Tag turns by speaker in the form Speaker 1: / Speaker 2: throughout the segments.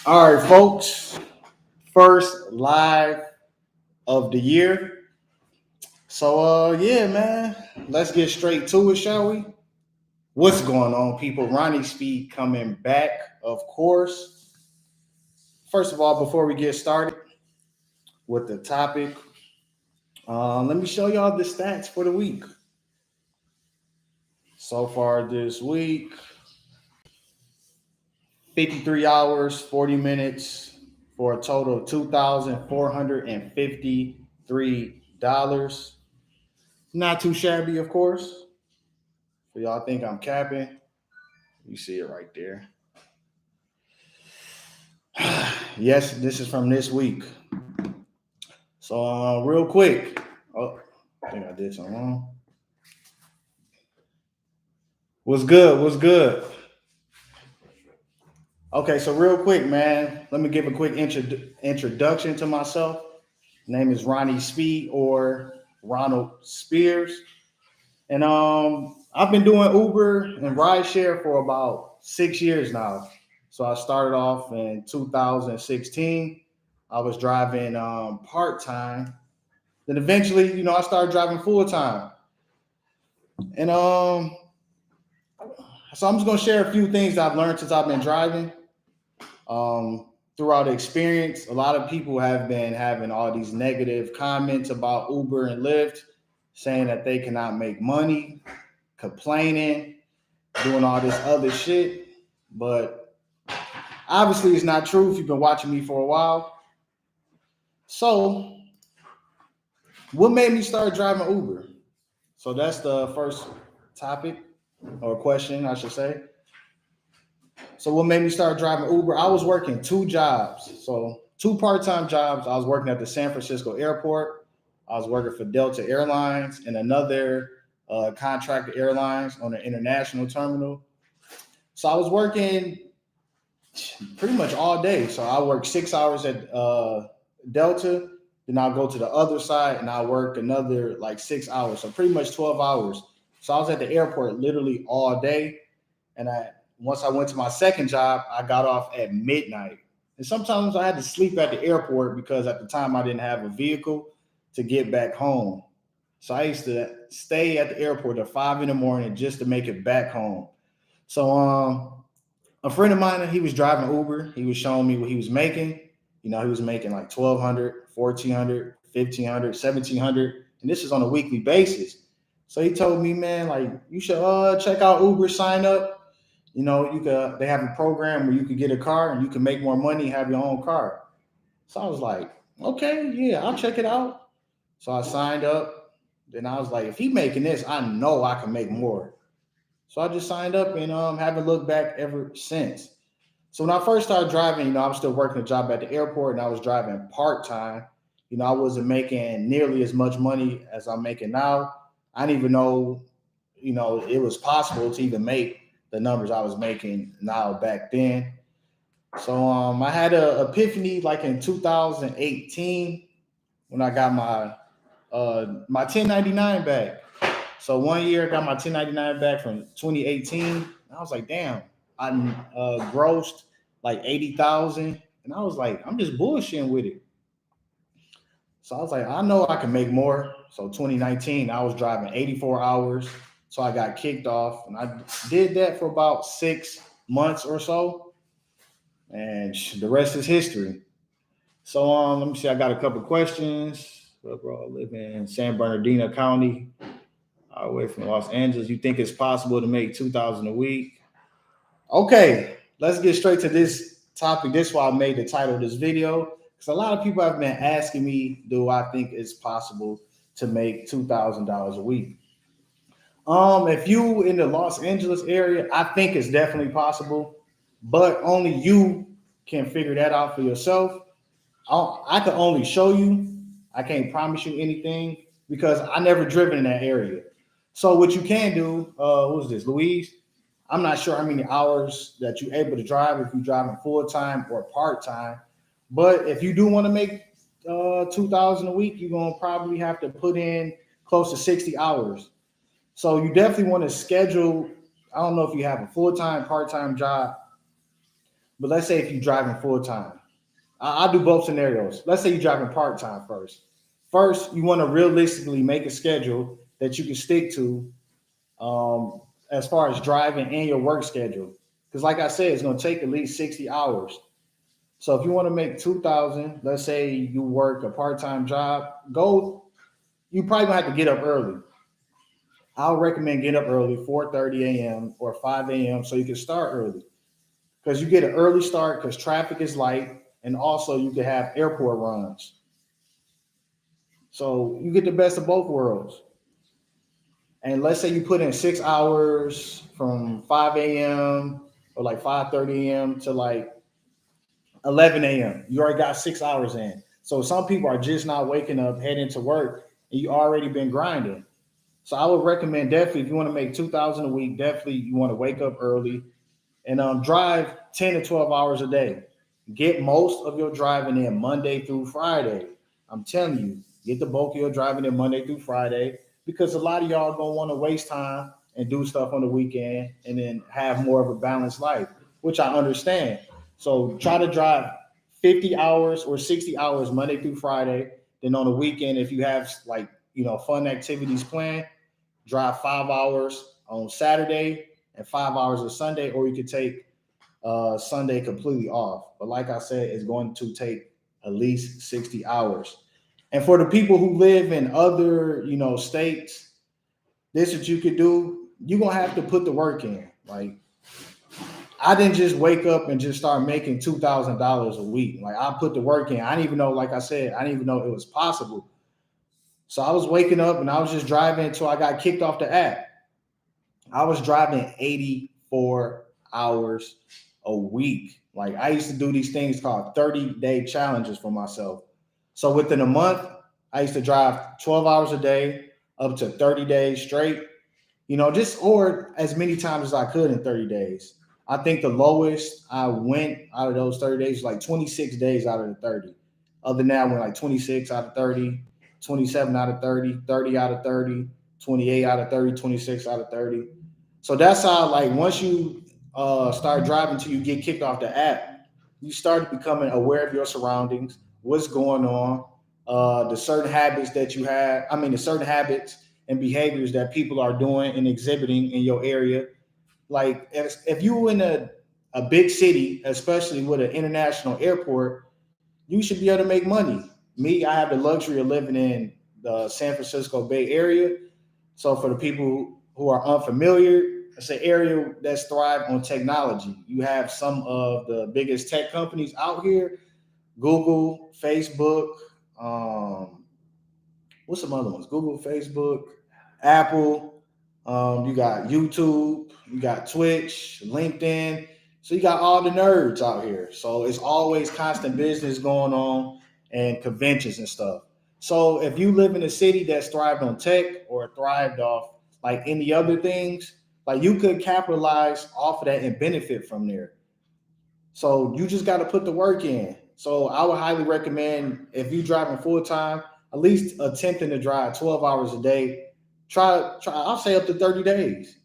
Speaker 1: All right, folks. First live of the year. Yeah, man. Let's get straight to it, shall we? What's going on, people? Ronnie Speed coming back, of course. First of all, before we get started with the topic, let me show y'all the stats for the week. So far this week, 53 hours, 40 minutes for a total of $2,453. Not too shabby, of course. For y'all think I'm capping, you see it right there. Yes, this is from this week. So, real quick. Oh, I think I did something wrong. What's good? What's good? Okay, so real quick, man, let me give a quick introduction to myself. Name is Ronnie Speed or Ronald Spears. And I've been doing Uber and Rideshare for about 6 years now. So I started off in 2016. I was driving part time. Then eventually, I started driving full time. And so I'm just gonna share a few things that I've learned since I've been driving. Throughout the experience, a lot of people have been having all these negative comments about Uber and Lyft, saying that they cannot make money, complaining, doing all this other shit. But obviously, it's not true if you've been watching me for a while. So, what made me start driving Uber? So, that's the first topic or question, I should say. So, what made me start driving Uber? I was working two jobs. So, two part time jobs. I was working at the San Francisco airport, I was working for Delta Airlines and another contracted airlines on the international terminal. So, I was working pretty much all day. So I work 6 hours at Delta, then I'll go to the other side and I'll work another like 6 hours. So pretty much 12 hours. So I was at the airport literally all day. And once I went to my second job, I got off at midnight. And sometimes I had to sleep at the airport because at the time I didn't have a vehicle to get back home. So I used to stay at the airport at 5 in the morning just to make it back home. So a friend of mine, he was driving Uber. He was showing me what he was making. He was making like 1,200, 1,400, 1,500, 1,700, and this is on a weekly basis. So he told me, man, like you should check out Uber, sign up. They have a program where you could get a car and you can make more money, have your own car. So I was like, okay, yeah, I'll check it out. So I signed up. Then I was like, if he making this, I know I can make more. So I just signed up and haven't looked back ever since. So when I first started driving, I was still working a job at the airport and I was driving part time. I wasn't making nearly as much money as I'm making now. I didn't even know, it was possible to even make the numbers I was making now back then. So I had an epiphany like in 2018 when I got my 1099 back. So 1 year I got my 1099 back from 2018. I was like, damn, I grossed like 80,000, and I was like, I'm just bullshitting with it. So I was like, I know I can make more. So 2019, I was driving 84 hours. So I got kicked off, and I did that for about 6 months or so, and the rest is history. So let me see. I got a couple questions. Bro, I live in San Bernardino County, away from Los Angeles. You think it's possible to make 2,000 a week? Okay, let's get straight to this topic. This is why I made the title of this video, because a lot of people have been asking me, do I think it's possible to make $2,000 a week? If you in the Los Angeles area, I think it's definitely possible, but only you can figure that out for yourself. I can only show you. I can't promise you anything because I never driven in that area. So what you can do, who's this, Louise? I'm not sure how many hours that you're able to drive if you're driving full time or part time. But if you do want to make 2,000 a week, you're gonna probably have to put in close to 60 hours. So you definitely want to schedule. I don't know if you have a full time, part time job, But let's say if you're driving full time, I'll do both scenarios. Let's say you're driving part time first. First, you want to realistically make a schedule that you can stick to, as far as driving and your work schedule. Because, like I said, it's going to take at least 60 hours. So, if you want to make 2,000, let's say you work a part time job, go. You probably gonna have to get up early. I'll recommend get up early, 4:30 a.m. or 5 a.m. so you can start early. Because you get an early start because traffic is light, and also you can have airport runs. So you get the best of both worlds. And let's say you put in 6 hours from 5 a.m. or like 5:30 a.m. to like 11 a.m. You already got 6 hours in. So some people are just not waking up, heading to work, and you already been grinding. So I would recommend definitely if you want to make 2,000 a week, definitely you want to wake up early and drive 10 to 12 hours a day. Get most of your driving in Monday through Friday. I'm telling you, get the bulk of your driving in Monday through Friday because a lot of y'all gonna want to waste time and do stuff on the weekend and then have more of a balanced life, which I understand. So try to drive 50 hours or 60 hours Monday through Friday. Then on the weekend, if you have like fun activities planned, drive 5 hours on Saturday and 5 hours on Sunday, or you could take Sunday completely off. But like I said, it's going to take at least 60 hours. And for the people who live in other, states, this is what you could do. You're gonna have to put the work in. Like I didn't just wake up and just start making $2,000 a week. Like I put the work in. I didn't even know, like I said, I didn't even know it was possible. So I was waking up and I was just driving until I got kicked off the app. I was driving 84 hours a week. Like I used to do these things called 30-day challenges for myself. So within a month, I used to drive 12 hours a day up to 30 days straight. Just or as many times as I could in 30 days. I think the lowest I went out of those 30 days was like 26 days out of the 30. Other than that, I went like 26 out of 30, 27 out of 30, 30 out of 30, 28 out of 30, 26 out of 30. So that's how, like, once you start driving till you get kicked off the app, you start becoming aware of your surroundings, what's going on, the certain habits that you have. I mean, the certain habits and behaviors that people are doing and exhibiting in your area. Like, if you in a big city, especially with an international airport, you should be able to make money. Me, I have the luxury of living in the San Francisco Bay Area. So for the people who are unfamiliar, it's an area that's thrived on technology. You have some of the biggest tech companies out here: Google, Facebook. Um, what's some other ones? Google, Facebook, Apple. You got YouTube. You got Twitch, LinkedIn. So you got all the nerds out here. So it's always constant business going on and conventions and stuff. So if you live in a city that's thrived on tech or thrived off like any other things, like you could capitalize off of that and benefit from there. So you just got to put the work in. So I would highly recommend if you driving full time, at least attempting to drive 12 hours a day. Try. I'll say up to 30 days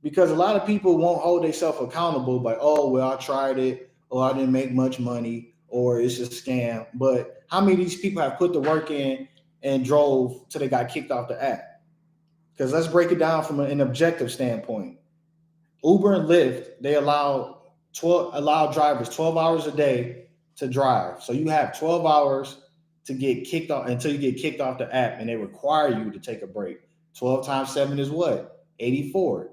Speaker 1: because a lot of people won't hold themselves accountable by, oh, well, I tried it, or I didn't make much money, or it's a scam. But how many of these people have put the work in and drove till they got kicked off the app? Because let's break it down from an objective standpoint. Uber and Lyft, they allow drivers 12 hours a day to drive. So you have 12 hours to get kicked off until you get kicked off the app, and they require you to take a break. 12 times 7 is what? 84.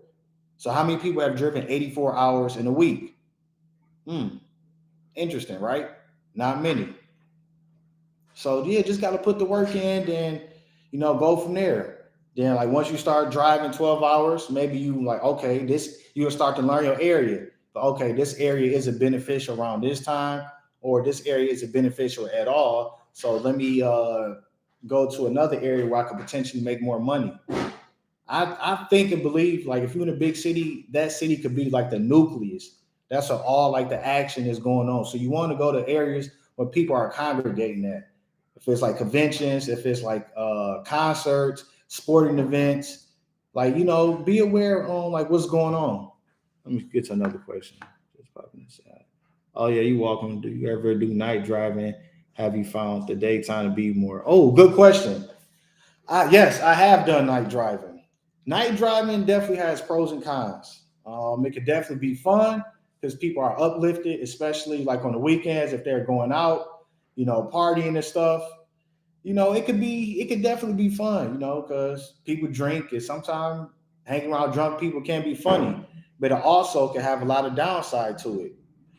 Speaker 1: So how many people have driven 84 hours in a week? Hmm. Interesting, right? Not many. So yeah, just got to put the work in, then go from there. Then like once you start driving 12 hours, maybe you like, okay, this you'll start to learn your area. But okay, this area isn't beneficial around this time, or this area isn't beneficial at all. So let me go to another area where I could potentially make more money. I think and believe like if you're in a big city, that city could be like the nucleus. That's where all like the action is going on. So you want to go to areas where people are congregating at. If it's like conventions, if it's like concerts, sporting events, like be aware on like what's going on. Let me get to another question. Oh yeah, you welcome. Do you ever do night driving? Have you found the daytime to be more? Oh, good question. Yes, I have done night driving. Night driving definitely has pros and cons. It could definitely be fun because people are uplifted, especially like on the weekends if they're going out, partying and stuff. It could definitely be fun, because people drink and sometimes hanging around drunk people can be funny, but it also can have a lot of downside to it.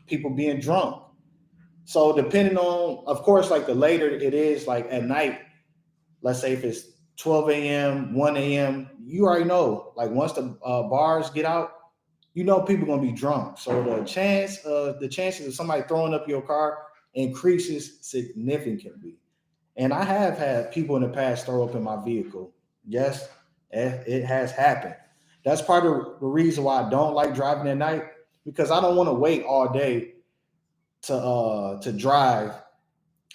Speaker 1: People being drunk. So depending on, of course, like the later it is, like at night, let's say if it's 12 a.m., 1 a.m., you already know, like once the bars get out, people gonna be drunk. So the chances of somebody throwing up your car increases significantly. And I have had people in the past throw up in my vehicle. Yes, it has happened. That's part of the reason why I don't like driving at night because I don't want to wait all day to drive.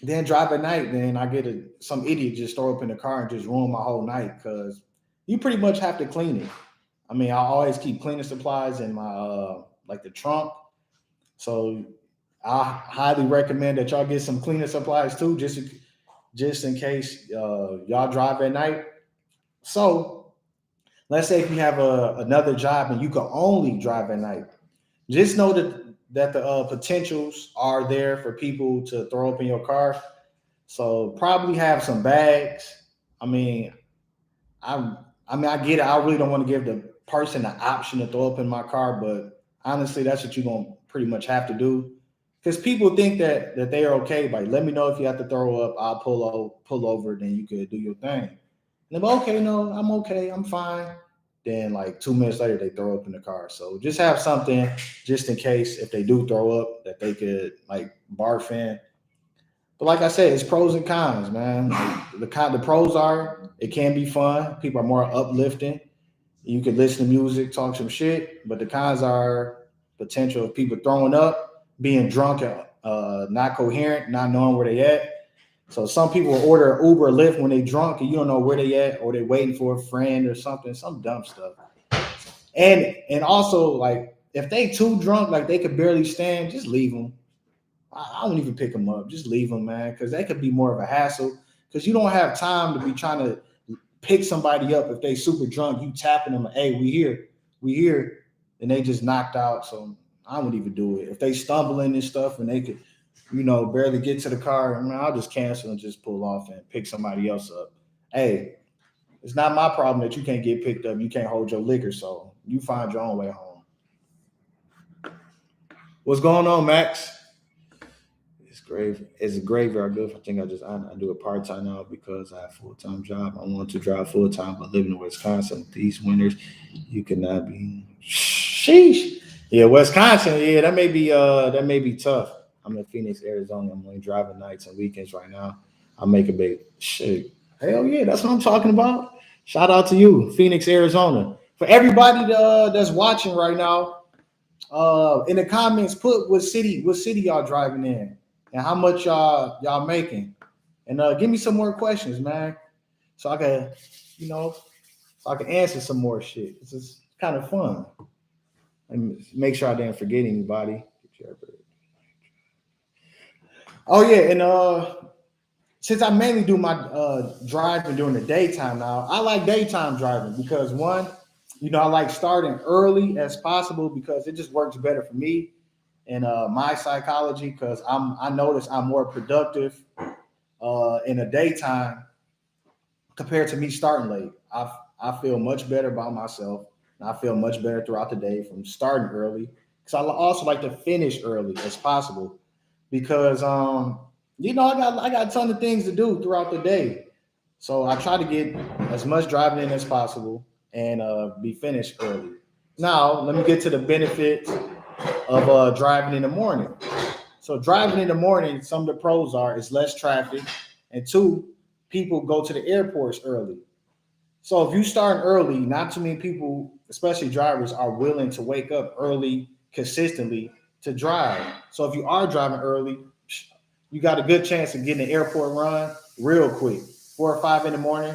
Speaker 1: Then drive at night, then I get some idiot just throw up in the car and just ruin my whole night because you pretty much have to clean it. I mean, I always keep cleaning supplies in my like the trunk. So I highly recommend that y'all get some cleaning supplies too, just in case y'all drive at night. So let's say if you have another job and you can only drive at night, just know that the potentials are there for people to throw up in your car. So probably have some bags. I mean, I get it. I really don't want to give the person the option to throw up in my car, but honestly, that's what you're gonna pretty much have to do. Because people think that they are okay. Like, let me know if you have to throw up. I'll pull over. Then you could do your thing. And I'm okay. No, I'm okay. I'm fine. Then like 2 minutes later, they throw up in the car. So just have something just in case if they do throw up that they could like barf in. But like I said, it's pros and cons, man. Like the pros are it can be fun. People are more uplifting. You can listen to music, talk some shit. But the cons are potential of people throwing up, being drunk, not coherent, not knowing where they at. So some people will order Uber or Lyft when they drunk and you don't know where they at, or they waiting for a friend or something, some dumb stuff. And also like if they too drunk, like they could barely stand, just leave them. I don't even pick them up. Just leave them, man, because that could be more of a hassle. Because you don't have time to be trying to pick somebody up if they super drunk. You tapping them, hey, we here, and they just knocked out. So I wouldn't even do it. If they stumbling and stuff, and they could, barely get to the car, I mean, I'll just cancel and just pull off and pick somebody else up. Hey, it's not my problem that you can't get picked up. You can't hold your liquor, so you find your own way home. What's going on, Max? It's grave. It's a graveyard good. I think I do it part time now because I have a full time job. I want to drive full time, but living in Wisconsin these winters, you cannot be. Sheesh. Yeah, Wisconsin. Yeah, that may be tough. I'm in Phoenix, Arizona. I'm only driving nights and weekends right now. I make a big shit. Hell yeah, that's what I'm talking about. Shout out to you, Phoenix, Arizona. For everybody that's watching right now, in the comments, put what city y'all driving in, and how much y'all making, and give me some more questions, man, so I can, you know, so I can answer some more shit. It's just kind of fun, and make sure I didn't forget anybody. Oh yeah, and since I mainly do my driving during the daytime now, I like daytime driving because one, I like starting early as possible because it just works better for me and my psychology because I notice I'm more productive in the daytime compared to me starting late. I feel much better about myself and I feel much better throughout the day from starting early because I also like to finish early as possible because I got a ton of things to do throughout the day. So I try to get as much driving in as possible and be finished early. Now, let me get to the benefits of driving in the morning. So driving in the morning, some of the pros are it's less traffic, and two, people go to the airports early. So if you start early, not too many people, especially drivers, are willing to wake up early consistently to drive. So if you are driving early, you got a good chance of getting an airport run real quick. 4 or 5 in the morning,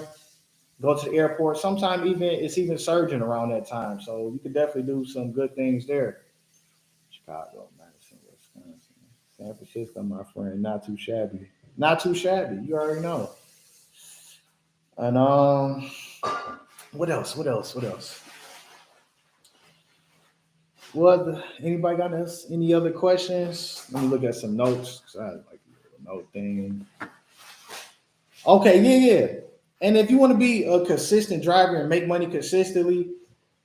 Speaker 1: go to the airport. Sometimes even it's even surging around that time. So you could definitely do some good things there. Chicago, Madison, Wisconsin, San Francisco, my friend. Not too shabby. Not too shabby. You already know. And what else? What else? What else? What? Anybody got us? Any other questions? Let me look at some notes. 'Cause I have like a note thing. Okay, yeah. And if you want to be a consistent driver and make money consistently,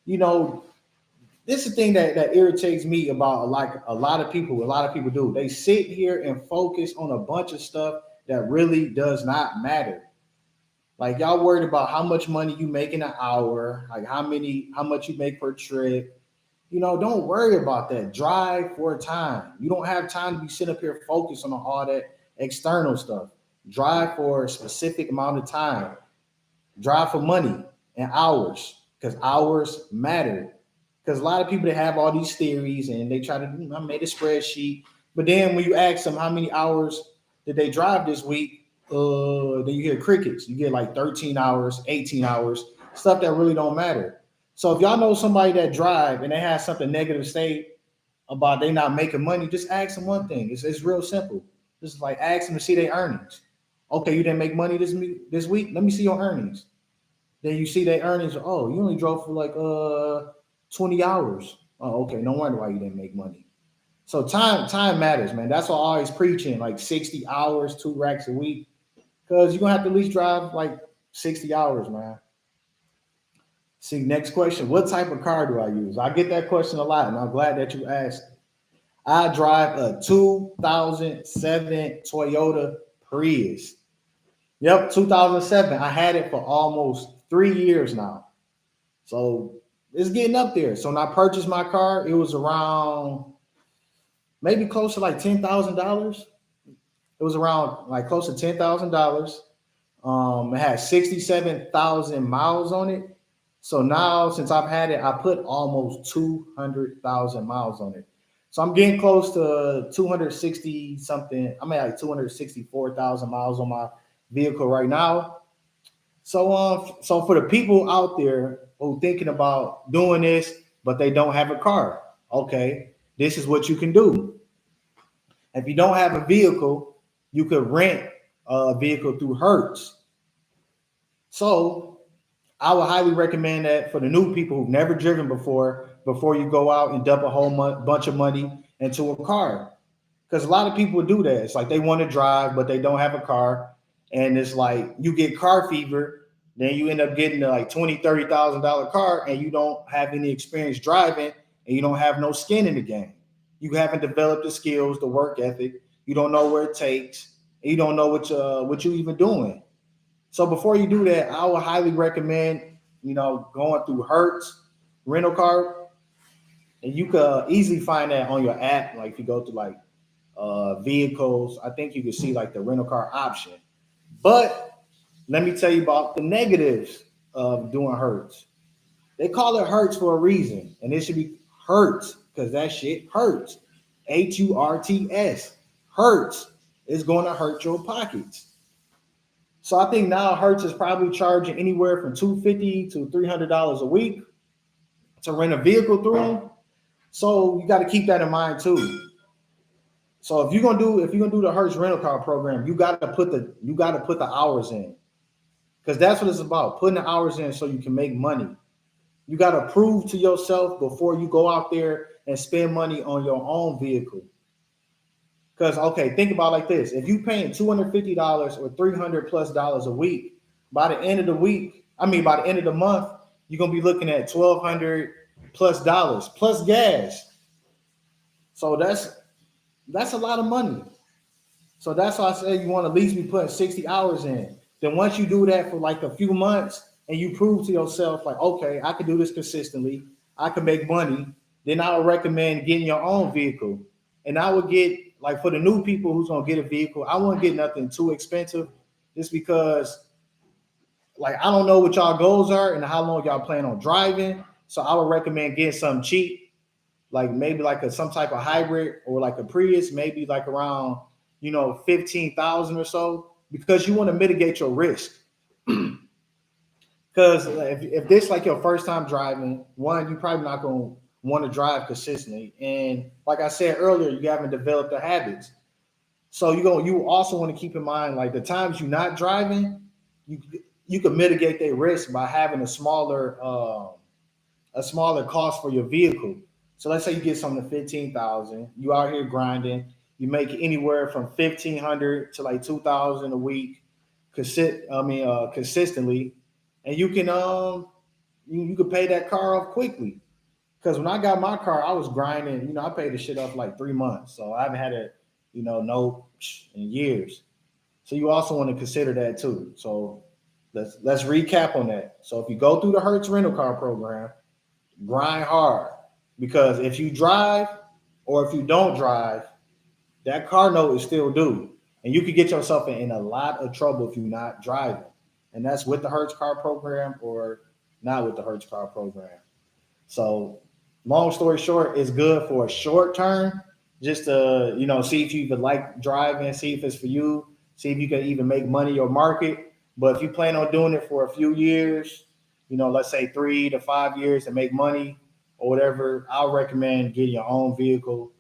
Speaker 1: you know, this is the thing that irritates me about like a lot of people. A lot of people do. They sit here and focus on a bunch of stuff that really does not matter. Like y'all worried about how much money you make in an hour, like how much you make per trip. You know, don't worry about that. Drive for time. You don't have time to be sitting up here focused on all that external stuff. Drive for a specific amount of time. Drive for money and hours because hours matter. Because a lot of people that have all these theories and they try to, I made a spreadsheet, but then when you ask them how many hours did they drive this week, then you hear crickets. You get like 13 hours, 18 hours, stuff that really don't matter. So if y'all know somebody that drive and they have something negative to say about they not making money, just ask them one thing. It's real simple. Just like ask them to see their earnings. Okay, you didn't make money this week. Let me see your earnings. Then you see their earnings. Oh, you only drove for like 20 hours. Oh, okay. No wonder why you didn't make money. So time matters, man. That's why I'm always preaching like 60 hours, 2 racks a week. Because you're gonna have to at least drive like 60 hours, man. See, next question. What type of car do I use? I get that question a lot, and I'm glad that you asked. I drive a 2007 Toyota Prius. Yep, 2007. I had it for almost 3 years now. So it's getting up there. So when I purchased my car, it was around maybe close to like $10,000. It was around like close to $10,000. It had 67,000 miles on it. So now, since I've had it, I put almost 200,000 miles on it. So I'm getting close to 260 something. I'm at like 264,000 miles on my vehicle right now. So for the people out there who thinking about doing this, but they don't have a car, okay, this is what you can do. If you don't have a vehicle, you could rent a vehicle through Hertz. So I would highly recommend that for the new people who've never driven before you go out and dump a whole bunch of money into a car. Because a lot of people do that. It's like they want to drive, but they don't have a car. And it's like you get car fever, then you end up getting a like $20,000, $30,000 car, and you don't have any experience driving, and you don't have no skin in the game. You haven't developed the skills, the work ethic. You don't know where it takes, and you don't know what you even doing. So before you do that, I would highly recommend going through Hertz rental car, and you could easily find that on your app. Like if you go to like vehicles, I think you can see like the rental car option. But let me tell you about the negatives of doing Hertz. They call it Hertz for a reason, and it should be Hertz because that shit hurts. Hurts. Hertz is going to hurt your pockets. So I think now Hertz is probably charging anywhere from $250 to $300 a week to rent a vehicle through them. So you got to keep that in mind too. So if you're gonna do the Hertz rental car program, you gotta put the hours in. Because that's what it's about, putting the hours in so you can make money. You gotta prove to yourself before you go out there and spend money on your own vehicle. Because okay, think about it like this: if you paying $250 or $300+ a week, by the end of the month, you're gonna be looking at $1,200+ plus gas. So that's a lot of money. So that's why I say you want to at least be putting 60 hours in. Then once you do that for like a few months and you prove to yourself, like, okay, I can do this consistently, I can make money, then I would recommend getting your own vehicle. And I would get, like for the new people who's gonna get a vehicle, I wouldn't get nothing too expensive just because like I don't know what y'all goals are and how long y'all plan on driving. So I would recommend getting something cheap, like maybe like some type of hybrid or like a Prius, maybe like around 15,000 or so, because you want to mitigate your risk. Because if this like your first time driving, one, you probably not gonna want to drive consistently. And like I said earlier, you haven't developed the habits. So you also want to keep in mind like the times you're not driving, you you can mitigate their risk by having a smaller cost for your vehicle. So let's say you get something to 15,000, you out here grinding, you make anywhere from 1,500 to like 2,000 a week, consistently, and you can pay that car off quickly. Because when I got my car, I was grinding. I paid the shit off like 3 months, so I haven't had it, no in years. So you also want to consider that too. So let's recap on that. So if you go through the Hertz rental car program, grind hard, because if you drive or if you don't drive, that car note is still due, and you could get yourself in a lot of trouble if you're not driving. And that's with the Hertz car program or not with the Hertz car program. So, long story short, it's good for a short term, just to see if you even like driving, see if it's for you, see if you can even make money or market. But if you plan on doing it for a few years, let's say 3 to 5 years to make money or whatever, I'll recommend getting your own vehicle.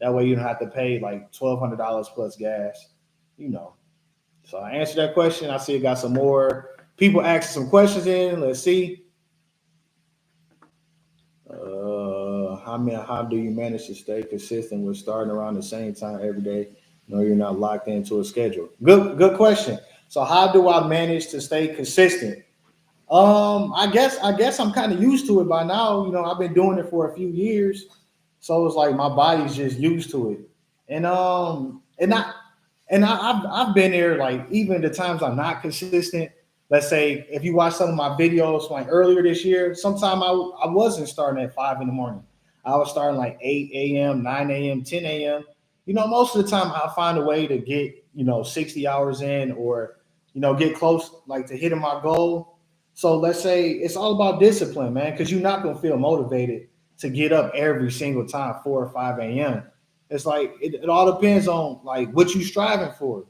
Speaker 1: That way you don't have to pay like $1,200 plus gas. You know. So I answered that question. I see I got some more people asking some questions in. Let's see. How do you manage to stay consistent with starting around the same time every day? You're not locked into a schedule. Good question. So how do I manage to stay consistent? I guess I'm kind of used to it by now. I've been doing it for a few years, so it's like my body's just used to it. And I've been there, like, even the times I'm not consistent. Let's say if you watch some of my videos like earlier this year, sometime I wasn't starting at 5 in the morning. I was starting like 8 a.m., 9 a.m., 10 a.m. Most of the time I find a way to get 60 hours in, or get close like to hitting my goal. So let's say it's all about discipline, man, because you're not gonna feel motivated to get up every single time 4 or 5 a.m. It's like it all depends on like what you striving for.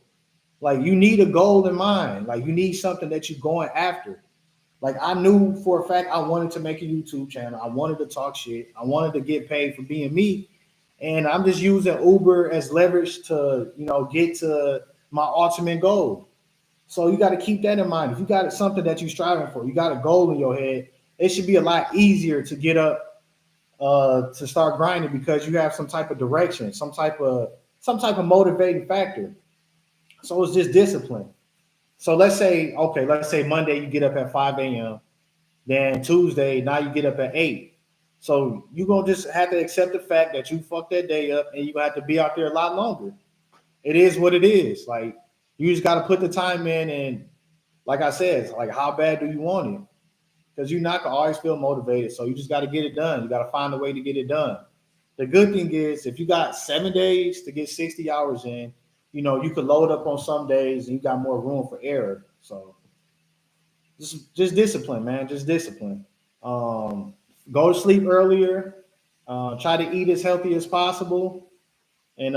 Speaker 1: Like you need a goal in mind. Like you need something that you're going after. Like I knew for a fact I wanted to make a YouTube channel. I wanted to talk shit. I wanted to get paid for being me. And I'm just using Uber as leverage to, get to my ultimate goal. So you got to keep that in mind. If you got something that you're striving for, you got a goal in your head, it should be a lot easier to get up, to start grinding, because you have some type of direction, some type of motivating factor. So it's just discipline. So let's say Monday you get up at 5 a.m. Then Tuesday, now you get up at 8. So you're gonna just have to accept the fact that you fucked that day up, and you have to be out there a lot longer. It is what it is. Like you just gotta put the time in, and like I said, it's like how bad do you want it? Because you're not gonna always feel motivated. So you just gotta get it done. You gotta find a way to get it done. The good thing is if you got 7 days to get 60 hours in, you could load up on some days and you got more room for error. So just discipline, man. Just discipline. Go to sleep earlier. Try to eat as healthy as possible, and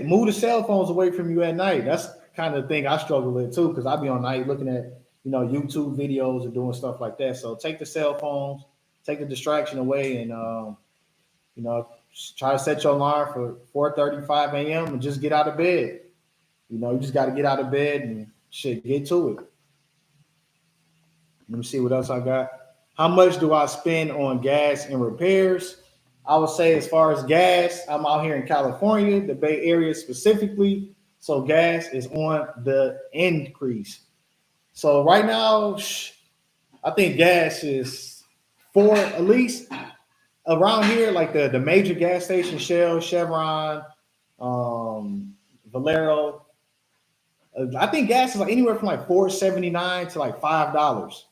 Speaker 1: move the cell phones away from you at night. That's kind of the thing I struggle with too, because I be on night looking at YouTube videos and doing stuff like that. So take the cell phones, take the distraction away, and you know try to set your alarm for 4:35 a.m. and just get out of bed. You just got to get out of bed and shit, get to it. Let me see what else I got. How much do I spend on gas and repairs? I would say, as far as gas, I'm out here in California, the Bay Area specifically. So gas is on the increase. So right now, I think gas is for at least around here, like the major gas stations, Shell, Chevron, Valero. I think gas is like anywhere from like $4.79 to like $5.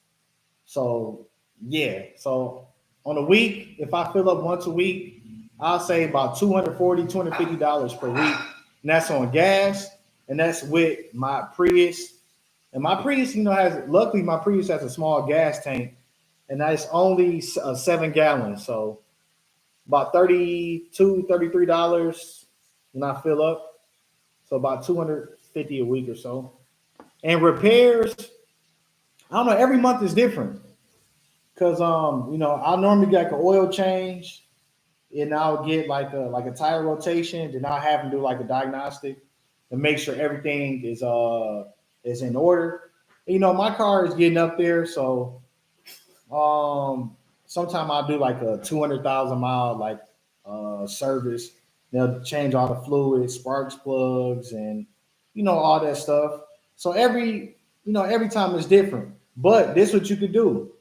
Speaker 1: So yeah, so on a week, if I fill up once a week, I'll say about $250 per week, and that's on gas, and that's with my Prius. And my Prius, luckily my Prius has a small gas tank, and that's only 7 gallons, so about $32, $33 when I fill up, so about 250 a week or so. And repairs, I don't know, every month is different. Cause I normally get like an oil change, and I'll get like a tire rotation, then I'll have them do like a diagnostic to make sure everything is in order. My car is getting up there, so sometime I'll do like a 200,000 mile like service. They'll change all the fluids, sparks plugs, and all that stuff. So every time it's different. But this what you could do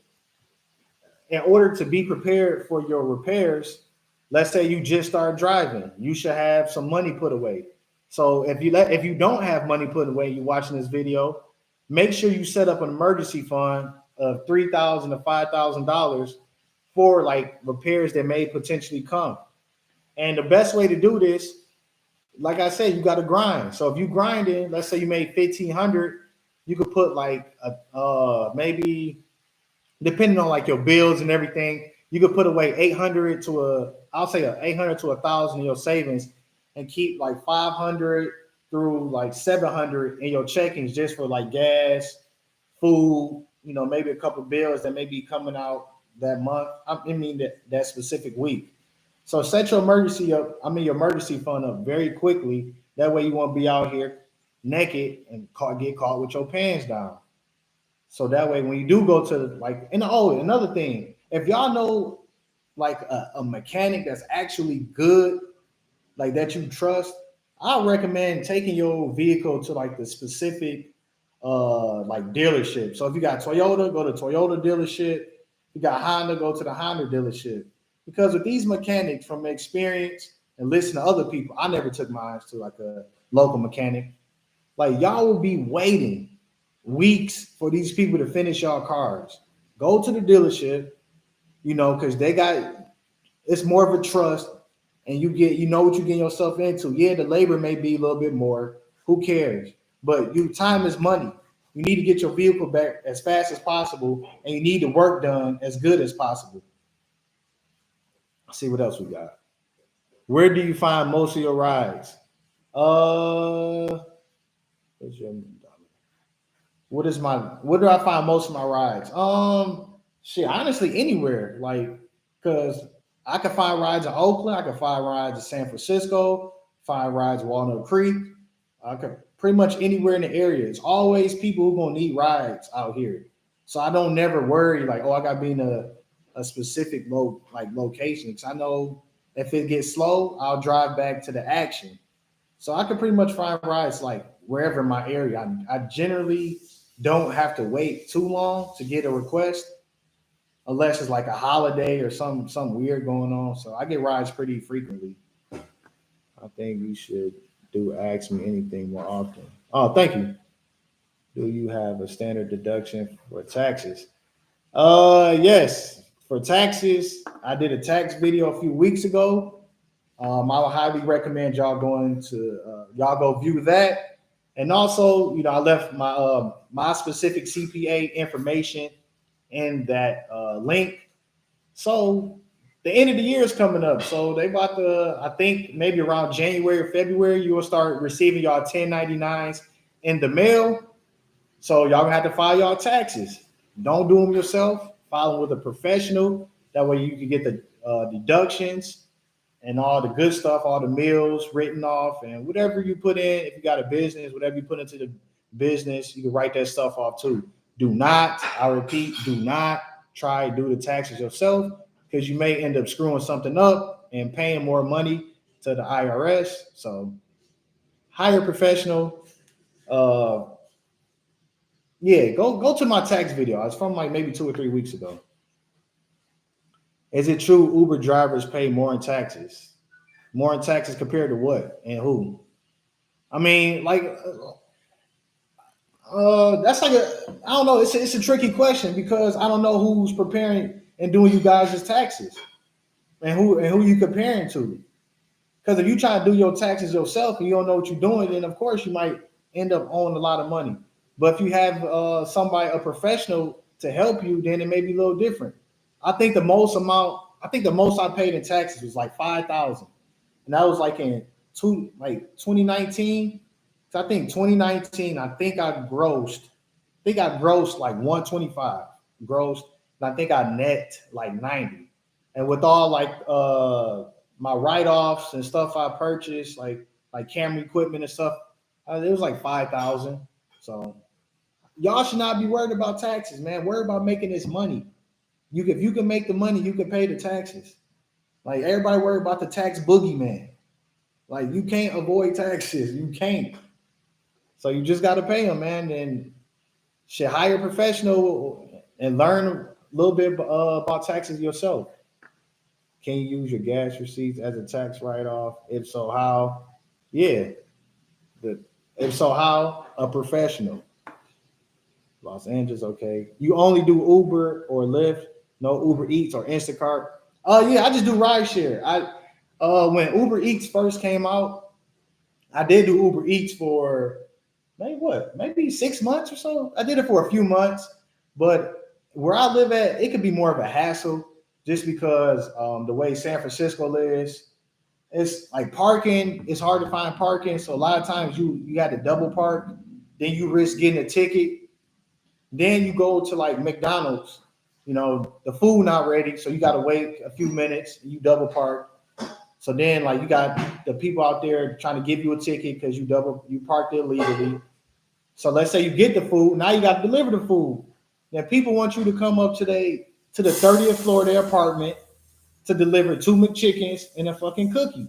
Speaker 1: in order to be prepared for your repairs. Let's say you just start driving, you should have some money put away. So if you don't have money put away, you're watching this video, make sure you set up an emergency fund of $3,000 to $5,000 for like repairs that may potentially come. And the best way to do this, like I said, you got to grind. So if you grinding, let's say you made 1,500, you could put like maybe, depending on like your bills and everything, you could put away 800 to I'll say 800 to 1,000 in your savings, and keep like 500 through like 700 in your checkings just for like gas, food, maybe a couple bills that may be coming out that month. I mean that specific week. So set your your emergency fund up very quickly. That way you won't be out here naked and get caught with your pants down. So that way, when you do go to like, and another thing, if y'all know like a mechanic that's actually good, like that you trust, I recommend taking your vehicle to like the specific like dealership. So if you got Toyota, go to Toyota dealership. You got Honda, go to the Honda dealership. Because with these mechanics, from experience and listen to other people, I never took mine to like a local mechanic. Like y'all will be waiting weeks for these people to finish y'all cars. Go to the dealership, because they got, it's more of a trust, and you know what you're getting yourself into. Yeah, the labor may be a little bit more. Who cares? But time is money. You need to get your vehicle back as fast as possible, and you need the work done as good as possible. Let's see what else we got. Where do you find most of your rides? What's your What do I find most of my rides? Shit, honestly, anywhere. Like, cause I can find rides in Oakland, I can find rides in San Francisco, find rides in Walnut Creek. I can pretty much anywhere in the area. It's always people who gonna need rides out here. So I don't never worry like, oh, I gotta be in a specific location. Cause I know if it gets slow, I'll drive back to the action. So I can pretty much find rides like wherever in my area. I generally don't have to wait too long to get a request unless it's like a holiday or some weird going on. So I get rides pretty frequently. I think we should do ask me anything more often. Oh, thank you. Do you have a standard deduction for taxes? Yes. For taxes, I did a tax video a few weeks ago. I would highly recommend y'all go view that. And also, I left my specific CPA information in that link. So the end of the year is coming up. So they about to, I think maybe around January or February, you will start receiving y'all 1099s in the mail. So y'all gonna have to file y'all taxes. Don't do them yourself. File them with a professional. That way you can get the deductions and all the good stuff, all the meals written off, and whatever you put in. If you got a business, whatever you put into the business, you can write that stuff off too. Do not, I repeat, do not try to do the taxes yourself, because you may end up screwing something up and paying more money to the IRS. So hire a professional. Yeah, go to my tax video. It's from like maybe 2 or 3 weeks ago. Is it true Uber drivers pay more in taxes? More in taxes compared to what and who? I mean, like, that's like I don't know. It's a tricky question because I don't know who's preparing and doing you guys' taxes, and who you comparing to. Because if you try to do your taxes yourself and you don't know what you're doing, then of course you might end up owing a lot of money. But if you have a professional to help you, then it may be a little different. I think the most I paid in taxes was like 5,000, and that was like in 2019. So I think 2019, I think I grossed like 125 grossed. I think I net like 90. And with all like my write-offs and stuff I purchased, like camera equipment and stuff, it was like 5,000. So y'all should not be worried about taxes, man. Worry about making this money. If you can make the money, you can pay the taxes. Like everybody worry about the tax boogeyman. Like you can't avoid taxes. You can't. So you just got to pay them, man. And should hire a professional and learn a little bit about taxes yourself. Can you use your gas receipts as a tax write-off? If so, how? Yeah. The, if so, how? A professional. Los Angeles, okay. You only do Uber or Lyft, no Uber Eats or Instacart. Oh yeah, I just do rideshare. When Uber Eats first came out, I did do Uber Eats for maybe 6 months or so. I did it for a few months, but where I live at, it could be more of a hassle just because the way San Francisco is. It's like parking. It's hard to find parking, so a lot of times you got to double park. Then you risk getting a ticket. Then you go to like McDonald's. The food not ready, so you got to wait a few minutes. And you double park. So then, like, you got the people out there trying to give you a ticket because you parked illegally. So let's say you get the food. Now you got to deliver the food. Then people want you to come up to the 30th floor of their apartment to deliver 2 McChickens and a fucking cookie.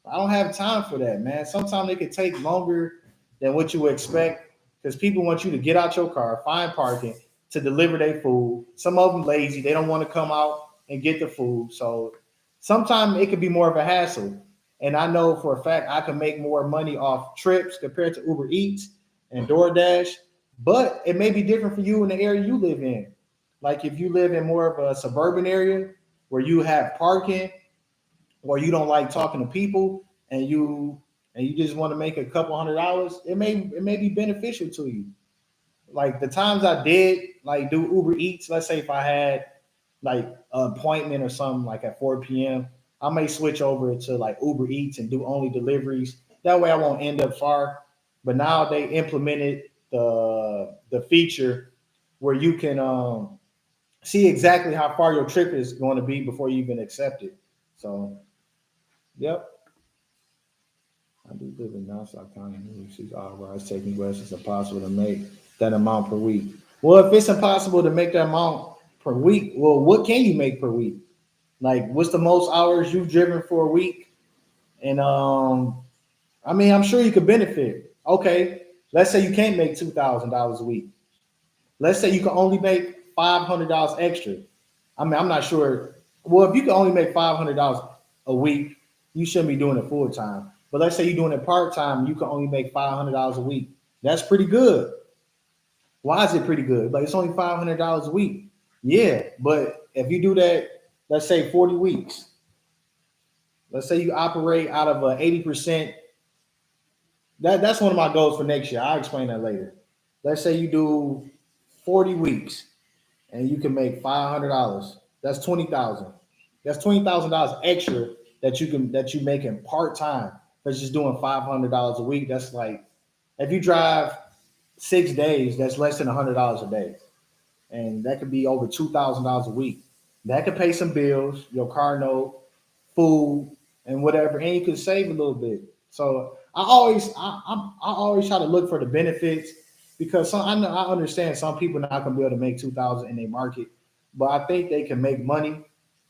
Speaker 1: I don't have time for that, man. Sometimes it could take longer than what you would expect because people want you to get out your car, find parking to deliver their food. Some of them lazy. They don't want to come out and get the food. So sometimes it could be more of a hassle. And I know for a fact I can make more money off trips compared to Uber Eats and DoorDash. But it may be different for you in the area you live in. Like if you live in more of a suburban area where you have parking or you don't like talking to people and you just want to make a couple $100, it may be beneficial to you. Like the times I did like do Uber Eats, let's say if I had like an appointment or something like at 4 p.m., I may switch over to like Uber Eats and do only deliveries. That way I won't end up far. But now they implemented the feature where you can see exactly how far your trip is going to be before you even accept it. So, yep. I do live in Nassau County. She's all right. Taking West, it's impossible to make that amount per week. Well, if it's impossible to make that amount per week, well, what can you make per week? Like, what's the most hours you've driven for a week? And I mean, I'm sure you could benefit. Okay, let's say you can't make $2,000 a week. Let's say you can only make $500 extra. I mean, I'm not sure. Well, if you can only make $500 a week, you shouldn't be doing it full time. But let's say you're doing it part time, you can only make $500 a week. That's pretty good. Why is it pretty good? Like it's only $500 a week. Yeah, but if you do that, let's say 40 weeks. Let's say you operate out of a 80%. That's one of my goals for next year. I'll explain that later. Let's say you do 40 weeks and you can make $500. That's 20,000. That's $20,000 extra that you making part time. That's just doing $500 a week. That's like if you drive 6 days, that's less than $100 a day, and that could be over $2,000 a week. That could pay some bills, your car note, food, and whatever, and you can save a little bit. So I always try to look for the benefits because I understand some people not gonna be able to make 2,000 in their market, but I think they can make money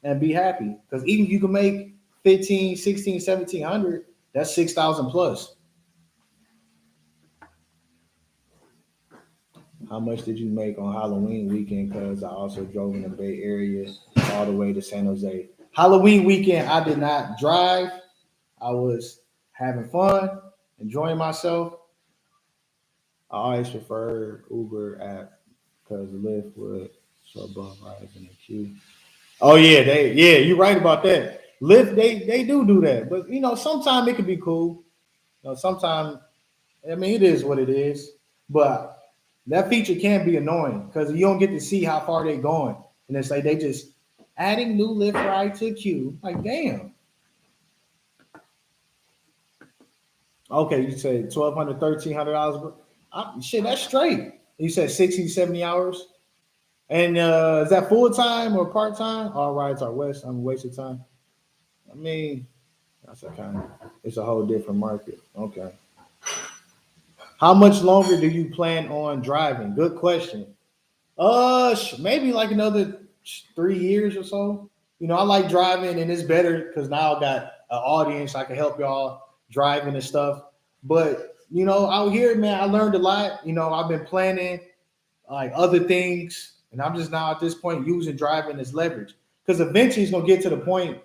Speaker 1: and be happy because even if you can make 15, 16, 1,700, that's 6,000 plus. How much did you make on Halloween weekend? Because I also drove in the Bay Area all the way to San Jose. Halloween weekend, I did not drive. I was having fun, enjoying myself. I always prefer Uber app because Lyft would so above rise in the queue. Oh yeah, you're right about that. Lyft, they do that, but sometimes it can be cool. Sometimes I mean it is what it is, but that feature can be annoying because you don't get to see how far they're going, and it's like they just adding new Lyft ride to queue. Like damn. Okay, you said $1,200, $1,300. Shit, that's straight. You said 60, 70 hours. And is that full time or part time? All rides are west. I'm a waste of time. I mean, that's a kind of it's a whole different market. Okay. How much longer do you plan on driving? Good question. Maybe like another 3 years or so. I like driving, and it's better because now I got an audience. I can help y'all driving and stuff. But out here, man, I learned a lot. I've been planning like other things, and I'm just now at this point using driving as leverage because eventually it's gonna get to the point,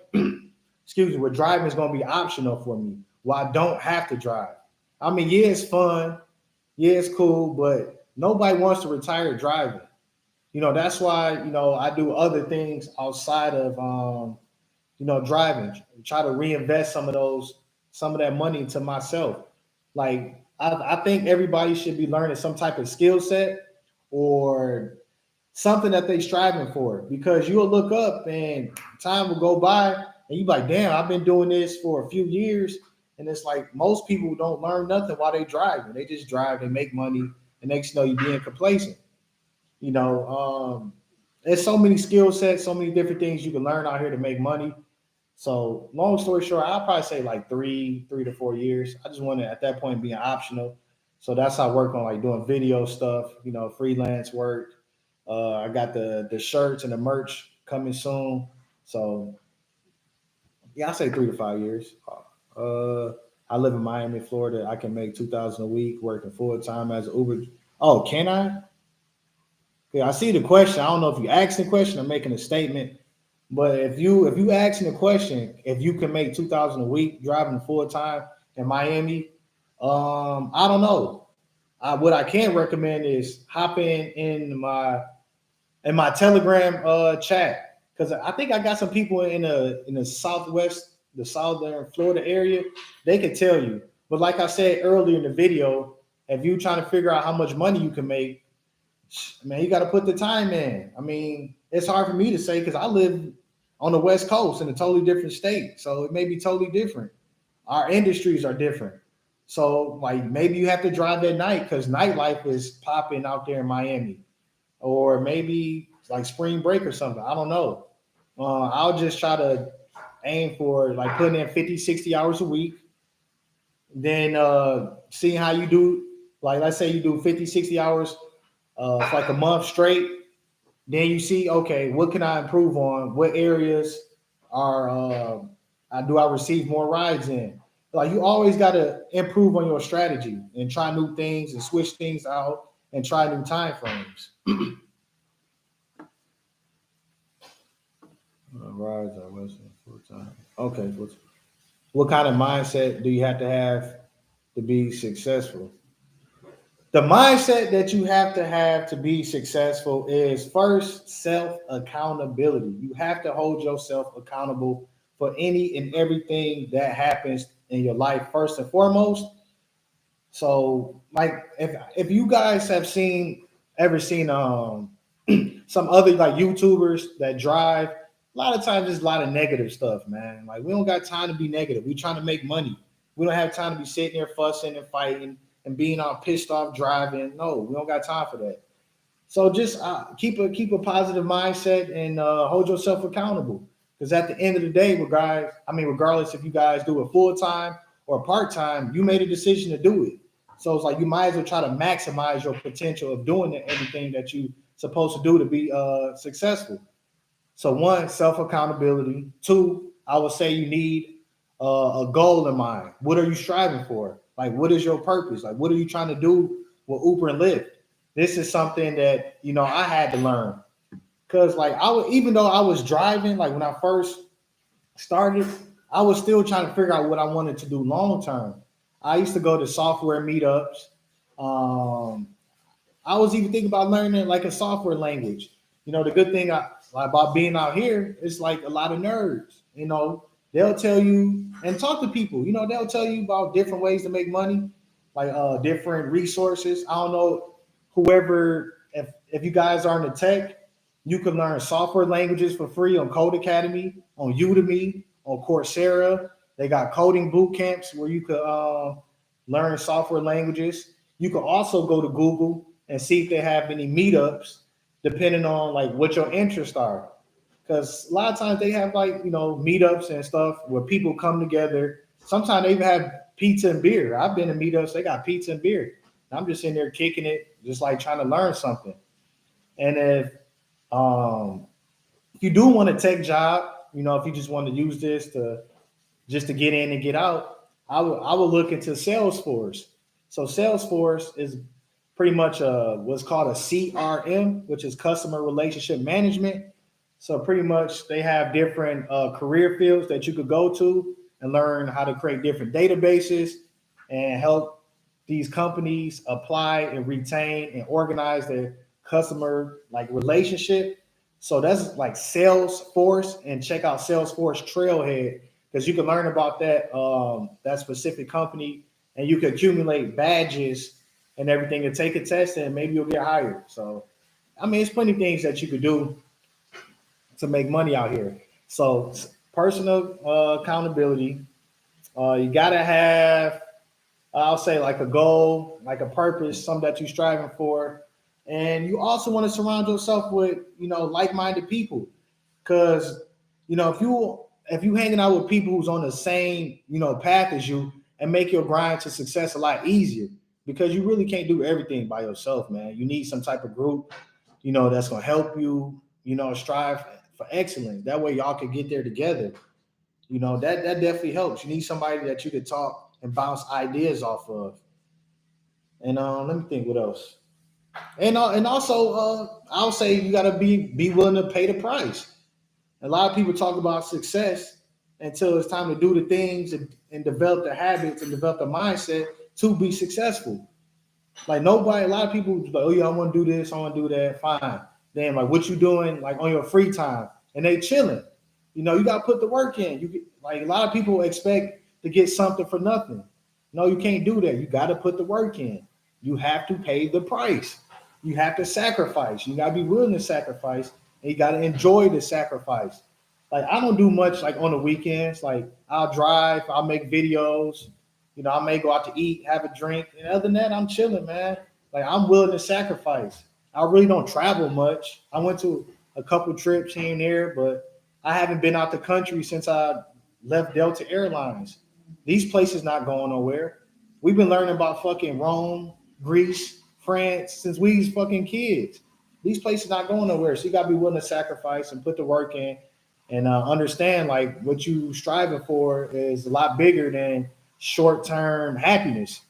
Speaker 1: excuse me, where driving is gonna be optional for me, where I don't have to drive. I mean, yeah, it's fun, yeah, it's cool, but nobody wants to retire driving. That's why I do other things outside of driving. Try to reinvest some of that money into myself. Like I think everybody should be learning some type of skill set or something that they striving for because you'll look up and time will go by and you be like, damn, I've been doing this for a few years. And it's like most people don't learn nothing while they driving. They just drive, they make money, and next you know you being complacent. You know, there's so many skill sets, so many different things you can learn out here to make money. So long story short, I'll probably say like 3 to 4 years. I just want to at that point be an optional. So that's how I work on like doing video stuff, freelance work. I got the shirts and the merch coming soon. So yeah, I say 3 to 5 years. Uh, I live in Miami, Florida. I can make 2,000 a week working full time as an Uber. Oh, can I? Yeah, I see the question. I don't know if you asking the question or making a statement. But if you asking the question, if you can make 2,000 a week driving full time in Miami, I don't know. What I can recommend is hop in my Telegram chat because I think I got some people in the southwest, the southern Florida area. They can tell you. But like I said earlier in the video, if you trying to figure out how much money you can make, man, you got to put the time in. I mean, it's hard for me to say because I live on the West Coast in a totally different state, so it may be totally different. Our industries are different, so like maybe you have to drive at night because nightlife is popping out there in Miami, or maybe like spring break or something. I don't know. I'll just try to aim for like putting in 50, 60 hours a week, then seeing how you do. Like let's say you do 50, 60 hours for like a month straight. Then you see, okay, what can I improve on? What areas are do I receive more rides in? Like you always got to improve on your strategy and try new things and switch things out and try new time frames. Rides are less than full time. Okay, what kind of mindset do you have to be successful? The mindset that you have to be successful is first self accountability. You have to hold yourself accountable for any and everything that happens in your life, first and foremost. So, like, if you guys have ever seen some other like YouTubers that drive, a lot of times there's a lot of negative stuff, man. Like we don't got time to be negative. We trying to make money. We don't have time to be sitting there fussing and fighting and being all pissed off driving. No, we don't got time for that. So just keep a positive mindset and hold yourself accountable. Because at the end of the day, regardless if you guys do it full time or part time, you made a decision to do it. So it's like you might as well try to maximize your potential of doing everything that you supposed to do to be successful. So one, self accountability. Two, I would say you need a goal in mind. What are you striving for? Like, what is your purpose? Like, what are you trying to do with Uber and Lyft? This is something that I had to learn because, like, even though I was driving, like when I first started, I was still trying to figure out what I wanted to do long term. I used to go to software meetups. Um, I was even thinking about learning like a software language. The good thing about being out here is like a lot of nerds. They'll tell you and talk to people. They'll tell you about different ways to make money, like different resources. I don't know whoever if you guys are in the tech, you can learn software languages for free on Code Academy, on Udemy, on Coursera. They got coding boot camps where you could learn software languages. You can also go to Google and see if they have any meetups depending on like what your interests are. Because a lot of times they have like, meetups and stuff where people come together. Sometimes they even have pizza and beer. I've been to meetups, they got pizza and beer. I'm just sitting there kicking it, just like trying to learn something. And um, if you do want a tech job, if you just want to use this to just to get in and get out, I would look into Salesforce. So Salesforce is pretty much what's called a CRM, which is customer relationship management. So pretty much they have different career fields that you could go to and learn how to create different databases and help these companies apply and retain and organize their customer like relationship. So that's like Salesforce, and check out Salesforce Trailhead because you can learn about that specific company, and you can accumulate badges and everything and take a test, and maybe you'll get hired. So I mean, it's plenty of things that you could do to make money out here. So personal accountability. You gotta have, I'll say, like a goal, like a purpose, something that you're striving for, and you also want to surround yourself with like-minded people, because if you hanging out with people who's on the same path as you, and make your grind to success a lot easier, because you really can't do everything by yourself, man. You need some type of group that's gonna help you strive for excellence. That way y'all can get there together. That definitely helps. You need somebody that you could talk and bounce ideas off of. And let me think what else. And also I'll say you gotta be willing to pay the price. A lot of people talk about success until it's time to do the things and develop the habits and develop the mindset to be successful. Like nobody, a lot of people like, oh yeah, I want to do this, I want to do that. Fine. Then like, what you doing like on your free time? And they chilling. You got to put the work in. Like a lot of people expect to get something for nothing. No, you can't do that. You got to put the work in. You have to pay the price. You have to sacrifice. You got to be willing to sacrifice, and you got to enjoy the sacrifice. Like I don't do much like on the weekends. Like I'll drive, I'll make videos, I may go out to eat, have a drink, and other than that, I'm chilling, man. Like I'm willing to sacrifice. I really don't travel much. I went to a couple trips here and there, but I haven't been out the country since I left Delta Airlines. These places not going nowhere. We've been learning about fucking Rome, Greece, France since we was fucking kids. These places not going nowhere. So you gotta be willing to sacrifice and put the work in, and understand like what you striving for is a lot bigger than short-term happiness.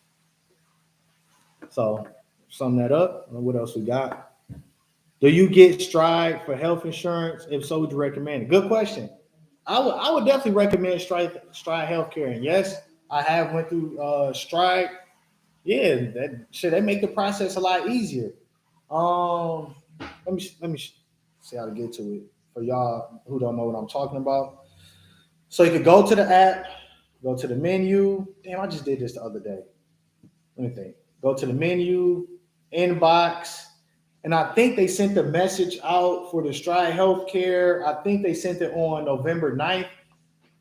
Speaker 1: So sum that up. What else we got? Do you get Stride for health insurance? If so, would you recommend it? Good question. I would definitely recommend Stride Healthcare. And yes, I have went through Stride. Yeah, that make the process a lot easier. Um, let me see how to get to it for y'all who don't know what I'm talking about. So you could go to the app, go to the menu. Damn, I just did this the other day. Let me think. Go to the menu, inbox, and I think they sent the message out for the Stride Healthcare. I think they sent it on November 9th.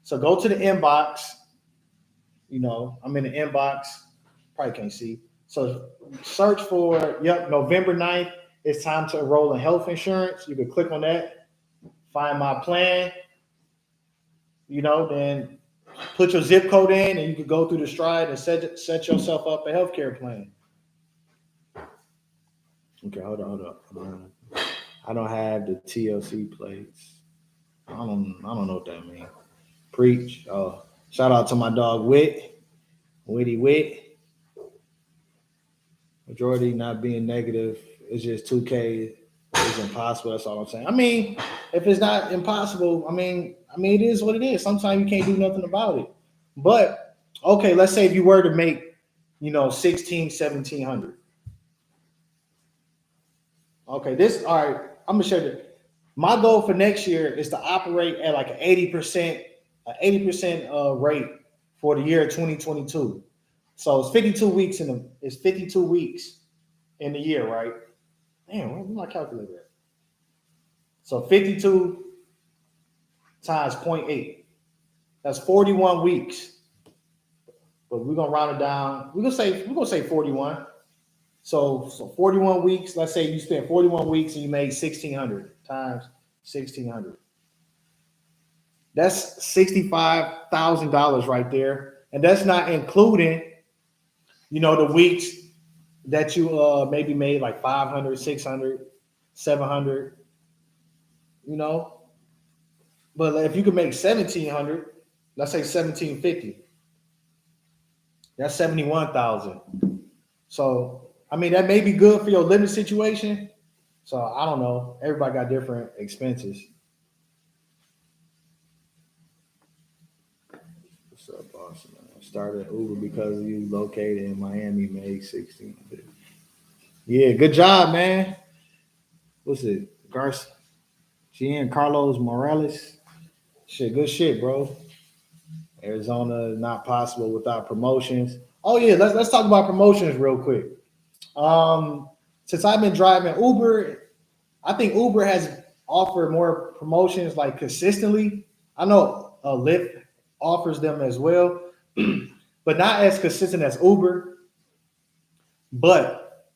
Speaker 1: So go to the inbox. I'm in the inbox. Probably can't see. So search for, November 9th. It's time to enroll in health insurance. You can click on that, find my plan, then put your zip code in, and you can go through the Stride and set yourself up a healthcare plan. Okay, hold on. I don't have the TLC plates. I don't know what that means. Preach. Oh, shout out to my dog Witty Wit. Majority not being negative. It's just 2K is impossible. That's all I'm saying. I mean, if it's not impossible, I mean, it is what it is. Sometimes you can't do nothing about it. But okay, let's say if you were to make, 1700. Okay, all right. I'm gonna show you. My goal for next year is to operate at like an 80% rate for the year 2022. So it's 52 weeks in the year, right? Damn, where's my calculator at? So 52 times 0.8. That's 41 weeks. But we're gonna round it down. We're gonna say 41. So 41 weeks. Let's say you spent 41 weeks and you made 1,600 times 1,600. That's $65,000 right there, and that's not including, the weeks that you maybe made like 500, 600, 700. You know, but if you could make 1,700, let's say 1,750, that's 71,000. So I mean that may be good for your living situation. So I don't know. Everybody got different expenses. What's up, Boston? I started Uber because you located in Miami, made 16. Yeah, good job, man. What's it? Gian Carlos Morales. Shit, good shit, bro. Arizona not possible without promotions. Oh yeah, let's talk about promotions real quick. Um, since I've been driving Uber, I think Uber has offered more promotions like consistently. I know Lyft offers them as well, but not as consistent as Uber. But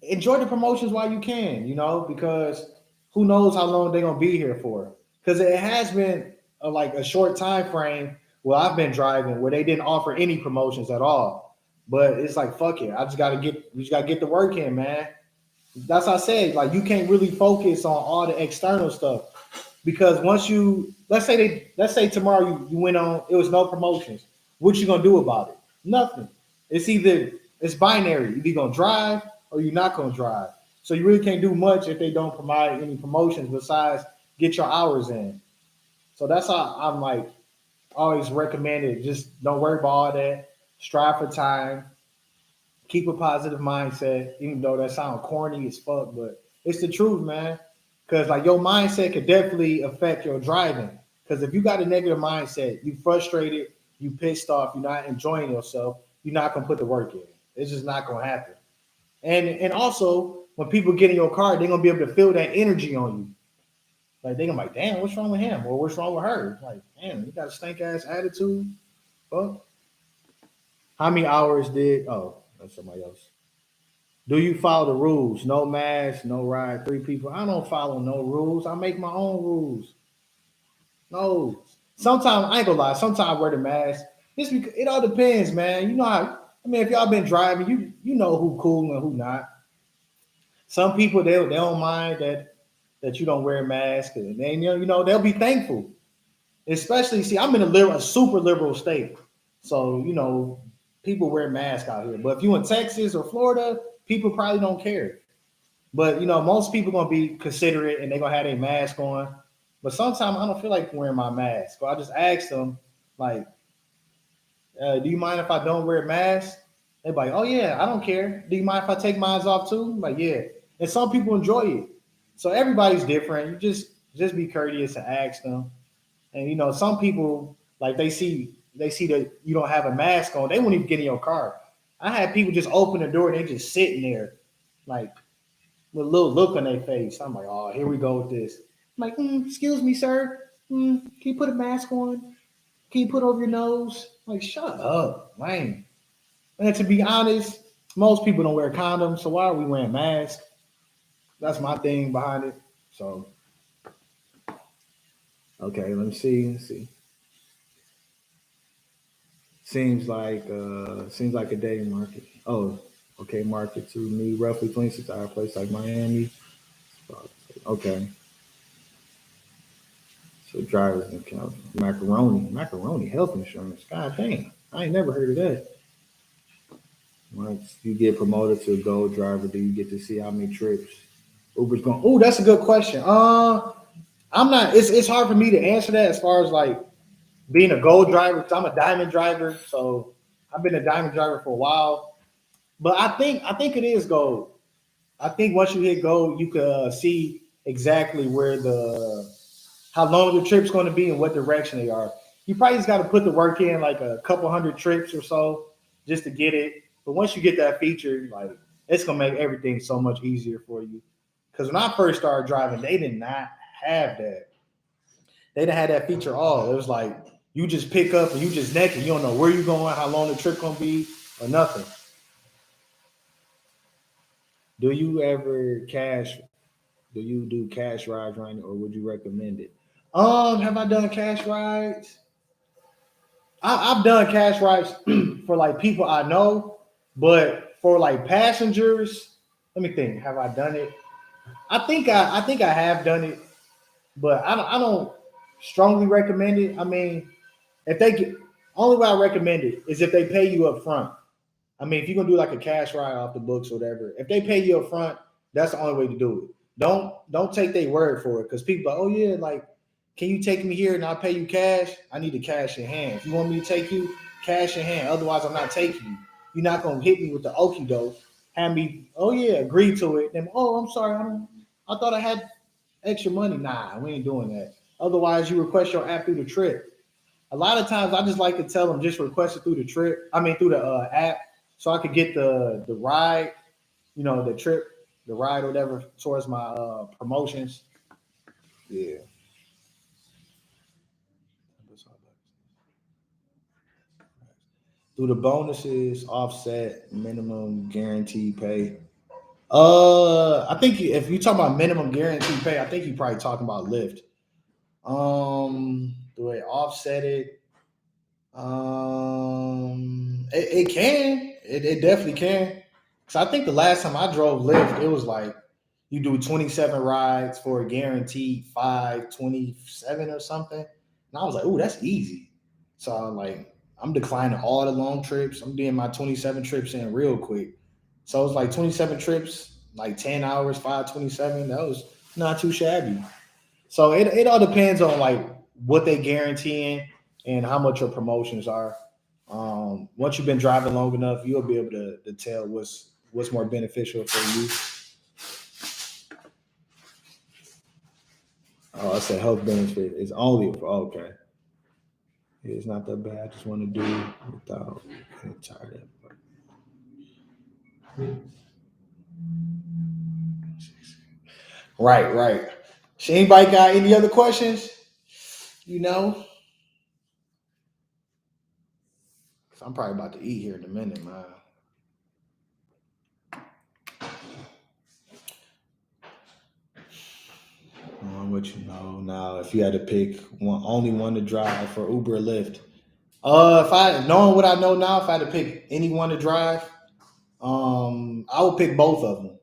Speaker 1: enjoy the promotions while you can, because who knows how long they're gonna be here for? Because it has been like a short time frame where I've been driving where they didn't offer any promotions at all. But it's like fuck it, we just gotta get the work in, man. That's what I said. Like you can't really focus on all the external stuff because once you let's say tomorrow you went on, it was no promotions. What you gonna do about it? Nothing. It's binary. You're either gonna drive or you're not gonna drive. So you really can't do much if they don't provide any promotions besides get your hours in. So that's how I'm like always recommended. Just don't worry about all that. Strive for time, keep a positive mindset, even though that sounds corny as fuck, but it's the truth, man. Because like your mindset could definitely affect your driving. Because if you got a negative mindset, you frustrated, you pissed off, you're not enjoying yourself, you're not gonna put the work in. It's just not gonna happen. And also when people get in your car, they're gonna be able to feel that energy on you. Like they're gonna be like, damn, what's wrong with him? Or what's wrong with her? Like, damn, you got a stank ass attitude. Fuck. How many hours did that's somebody else. Do you follow the rules? No mask, no ride, three people. I don't follow no rules. I make my own rules. No. Sometimes I ain't gonna lie. Sometimes I wear the mask. It all depends, man. You know how. I mean, if y'all been driving, you know who cool and who not. Some people they don't mind that you don't wear a mask, and then they'll be thankful. Especially, see, I'm in a super liberal state, so people wear masks out here. But if you in Texas or Florida, people probably don't care. But most people gonna be considerate and they're gonna have their mask on. But sometimes I don't feel like wearing my mask. So I just ask them, like, do you mind if I don't wear a mask? They're like, oh yeah, I don't care. Do you mind if I take mine off too? I'm like, yeah. And some people enjoy it. So everybody's different. You just be courteous and ask them. And some people like they see that you don't have a mask on, they won't even get in your car. I had people just open the door and they just sitting there, like with a little look on their face. I'm like, oh, here we go with this. I'm like, excuse me, sir. Can you put a mask on? Can you put over your nose? I'm like, shut up, man. And to be honest, most people don't wear condoms, so why are we wearing masks? That's my thing behind it. So, okay, let me see. Let's see. Seems like a day market. Oh, okay, market to me roughly 26 hour place like Miami. Okay. So drivers in California. Macaroni health insurance. God dang. I ain't never heard of that. Once you get promoted to a gold driver, do you get to see how many trips Uber's going? Oh, that's a good question. I'm not it's hard for me to answer that as far as like being a gold driver because I'm a diamond driver. So I've been a diamond driver for a while. But I think it is gold. I think once you hit gold, you can see exactly how long the trip's going to be and what direction they are. You probably just got to put the work in like a couple hundred trips or so just to get it. But once you get that feature, like it's gonna make everything so much easier for you. Because when I first started driving, they did not have that. They didn't have that feature all. It was like you just pick up and you just naked. You don't know where you're going, how long the trip gonna be, or nothing. Do you ever cash? Do you do cash rides, Ryan, or would you recommend it? Have I done cash rides? I've done cash rides for like people I know, but for like passengers, let me think. Have I done it? I think I have done it, but I don't strongly recommend it. I mean, if they get only way I recommend it is if they pay you up front. I mean, if you're gonna do like a cash ride off the books or whatever, if they pay you up front, that's the only way to do it. Don't take their word for it because people are, oh yeah, like, can you take me here and I'll pay you cash? I need the cash in hand. If you want me to take you, cash in hand. Otherwise, I'm not taking you. You're not gonna hit me with the okie doke, have me, oh yeah, agree to it. Then, oh, I'm sorry, I thought I had extra money. Nah, we ain't doing that. Otherwise, you request your app through the trip. A lot of times, I just like to tell them just request it through the trip. I mean, through the app, so I could get the ride, the trip, the ride or whatever towards my promotions. Yeah. Do the bonuses offset minimum guarantee pay? I think if you talk about minimum guarantee pay, I think you probably talking about Lyft. Do they offset it? It can. It definitely can. So I think the last time I drove Lyft, it was like you do 27 rides for a guaranteed 527 or something. And I was like, oh, that's easy. So I'm like, I'm declining all the long trips. I'm doing my 27 trips in real quick. So it was like 27 trips, like 10 hours, 527. That was not too shabby. So it all depends on like what they guaranteeing and how much your promotions are. Once you've been driving long enough, you'll be able to tell what's more beneficial for you. Oh, I said health benefit is only for okay. It's not that bad. I just want to do it without getting tired of it. Right, right. So anybody got any other questions? You know, 'Cause I'm probably about to eat here in a minute, man. What you know now? If you had to pick one, only one to drive for Uber or Lyft. If I knowing what I know now, if I had to pick anyone to drive, I would pick both of them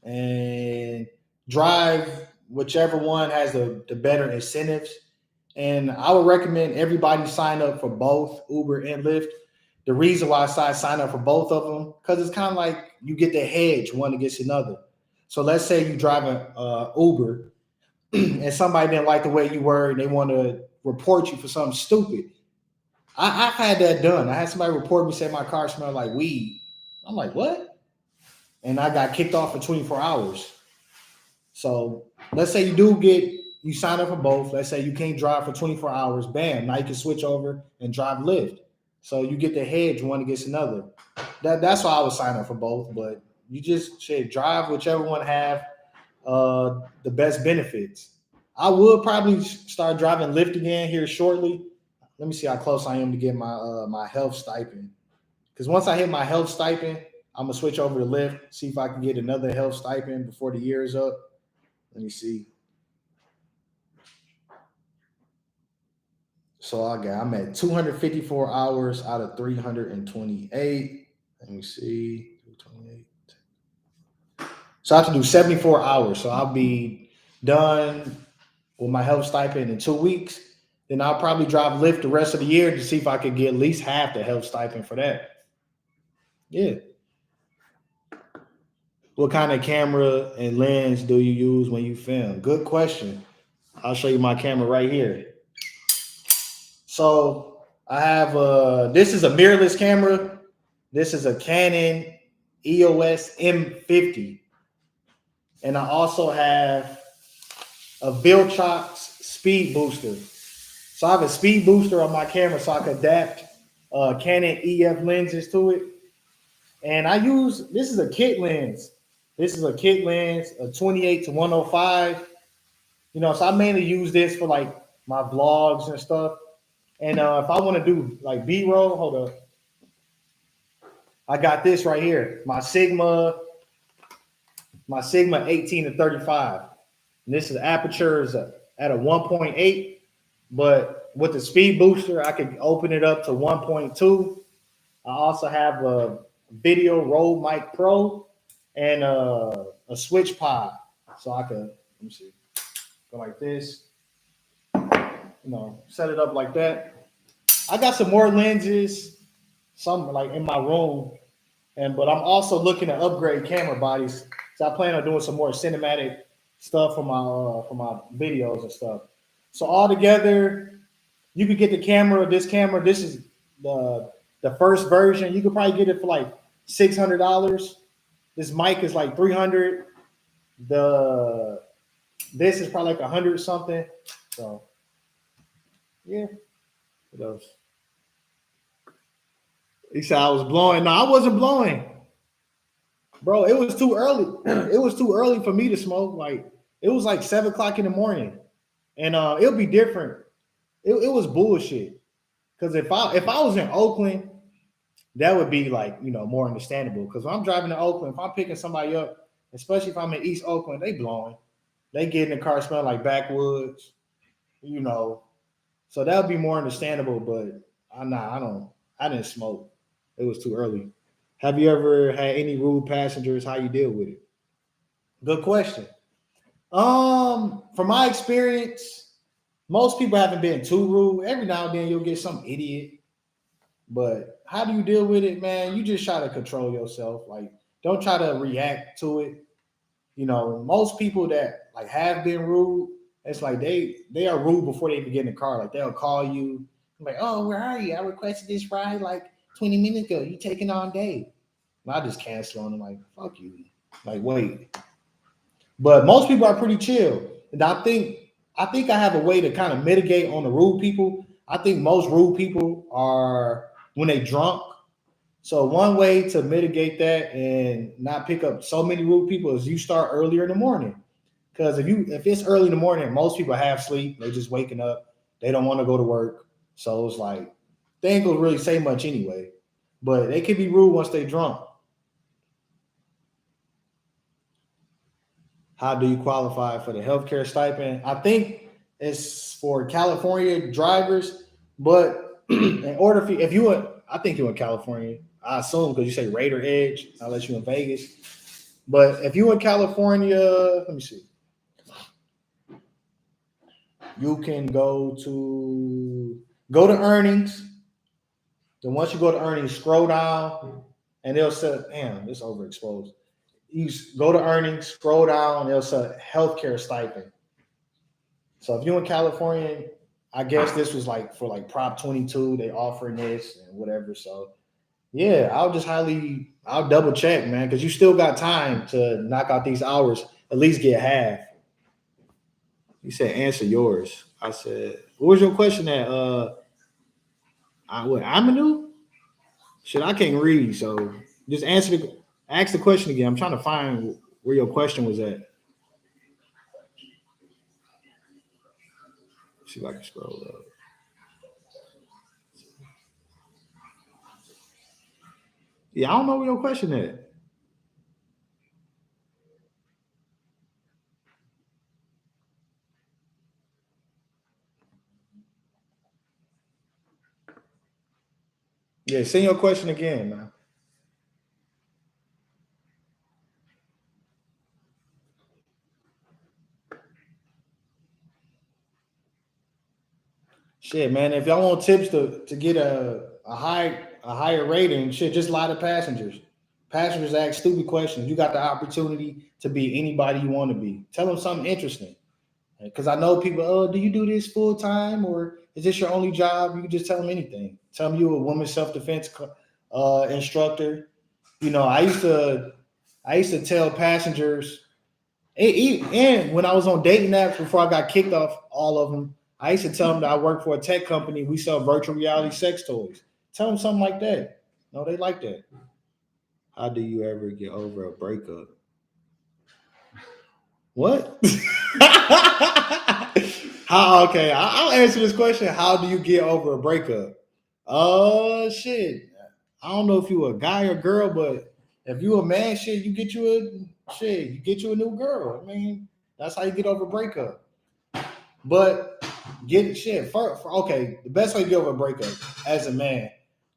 Speaker 1: and drive whichever one has the better incentives. And I would recommend everybody sign up for both Uber and Lyft. The reason why I sign up for both of them because it's kind of like you get the hedge one against another. So let's say you driving Uber and somebody didn't like the way you were and they want to report you for something stupid. I've had that done. I had somebody report me saying my car smelled like weed. I'm like, what? And I got kicked off for 24 hours. So let's say you sign up for both. Let's say you can't drive for 24 hours. Bam, now you can switch over and drive Lyft. So you get the hedge one against another. That's why I would sign up for both. But you just should drive whichever one have the best benefits. I would probably start driving Lyft again here shortly. Let me see how close I am to get my health stipend. Because once I hit my health stipend, I'm gonna switch over to Lyft, see if I can get another health stipend before the year is up. Let me see. So I'm at 254 hours out of 328. Let me see. 228. So I have to do 74 hours. So I'll be done with my health stipend in 2 weeks. Then I'll probably drive Lyft the rest of the year to see if I could get at least half the health stipend for that. Yeah. What kind of camera and lens do you use when you film? Good question. I'll show you my camera right here. So I have this is a mirrorless camera. This is a Canon EOS M50. And I also have a Viltrox speed booster. So I have a speed booster on my camera so I can adapt Canon EF lenses to it. And this is a kit lens. This is a kit lens, a 28 to 105. So I mainly use this for like my vlogs and stuff. And if I want to do like B-roll, hold up. I got this right here, my Sigma My Sigma 18 to 35. And this is aperture is at a 1.8, but with the speed booster, I can open it up to 1.2. I also have a Video Rode Mic Pro and a switch pod. So I can, let me see, go like this, set it up like that. I got some more lenses, some like in my room, but I'm also looking to upgrade camera bodies. So I plan on doing some more cinematic stuff for my videos and stuff. So all together, you could get the camera. This camera, this is the first version. You could probably get it for like $600. This mic is like $300. This is probably like $100 something. So yeah, what else? He said I was blowing. No, I wasn't blowing, bro. It was too early. It was too early for me to smoke. Like it was like 7 o'clock in the morning, and it'll be different. It was bullshit. Because if I was in Oakland, that would be like more understandable. Because when I'm driving to Oakland, if I'm picking somebody up, especially if I'm in East Oakland, they blowing. They get in the car smelling like backwoods, So that would be more understandable. But I didn't smoke. It was too early. Have you ever had any rude passengers? How you deal with it? Good question. From my experience, most people haven't been too rude. Every now and then you'll get some idiot. But how do you deal with it, man? You just try to control yourself. Like, don't try to react to it. Most people that like have been rude, it's like they are rude before they even get in the car. Like they'll call you, like, oh, where are you? I requested this ride like 20 minutes ago. You taking all day. And I just cancel on them, like, fuck you. Like, wait. But most people are pretty chill. And I think I have a way to kind of mitigate on the rude people. I think most rude people are when they drunk. So one way to mitigate that and not pick up so many rude people is you start earlier in the morning. Because if it's early in the morning, most people have sleep. They're just waking up. They don't want to go to work. So it's like they ain't gonna really say much anyway. But they can be rude once they drunk. How do you qualify for the healthcare stipend? I think it's for California drivers, but in order for I think you're in California. I assume because you say Raider Edge, unless you're in Vegas. But if you're in California, let me see. You can go to earnings. Then once you go to earnings, scroll down, and they'll say, "Damn, it's overexposed." You go to earnings, scroll down, they'll say healthcare stipend. So if you're in California, I guess this was like for like Prop 22, they offering this and whatever. So yeah, I'll double check, man, because you still got time to knock out these hours, at least get half. You said answer yours. I said, what was your question at Aminu? Shit, I can't read, so just ask the question again. I'm trying to find where your question was at. Let's see if I can scroll up. Yeah, I don't know where your question is. Yeah, send your question again, man. Shit, man. If y'all want tips to get a higher rating, shit, just lie to passengers. Passengers ask stupid questions. You got the opportunity to be anybody you want to be. Tell them something interesting. Because I know people, oh, do you do this full time or is this your only job? You can just tell them anything. Tell them you're a women's self-defense instructor. I used to tell passengers, and when I was on dating apps before I got kicked off all of them, I used to tell them that I work for a tech company. We sell virtual reality sex toys. Tell them something like that. No, they like that. How do you ever get over a breakup? What? Okay, I'll answer this question. How do you get over a breakup? Shit. I don't know if you a guy or girl, but if you a man, shit, you get you shit, you get you a new girl. I mean, that's how you get over a breakup. But get shit okay. The best way to get over a breakup as a man,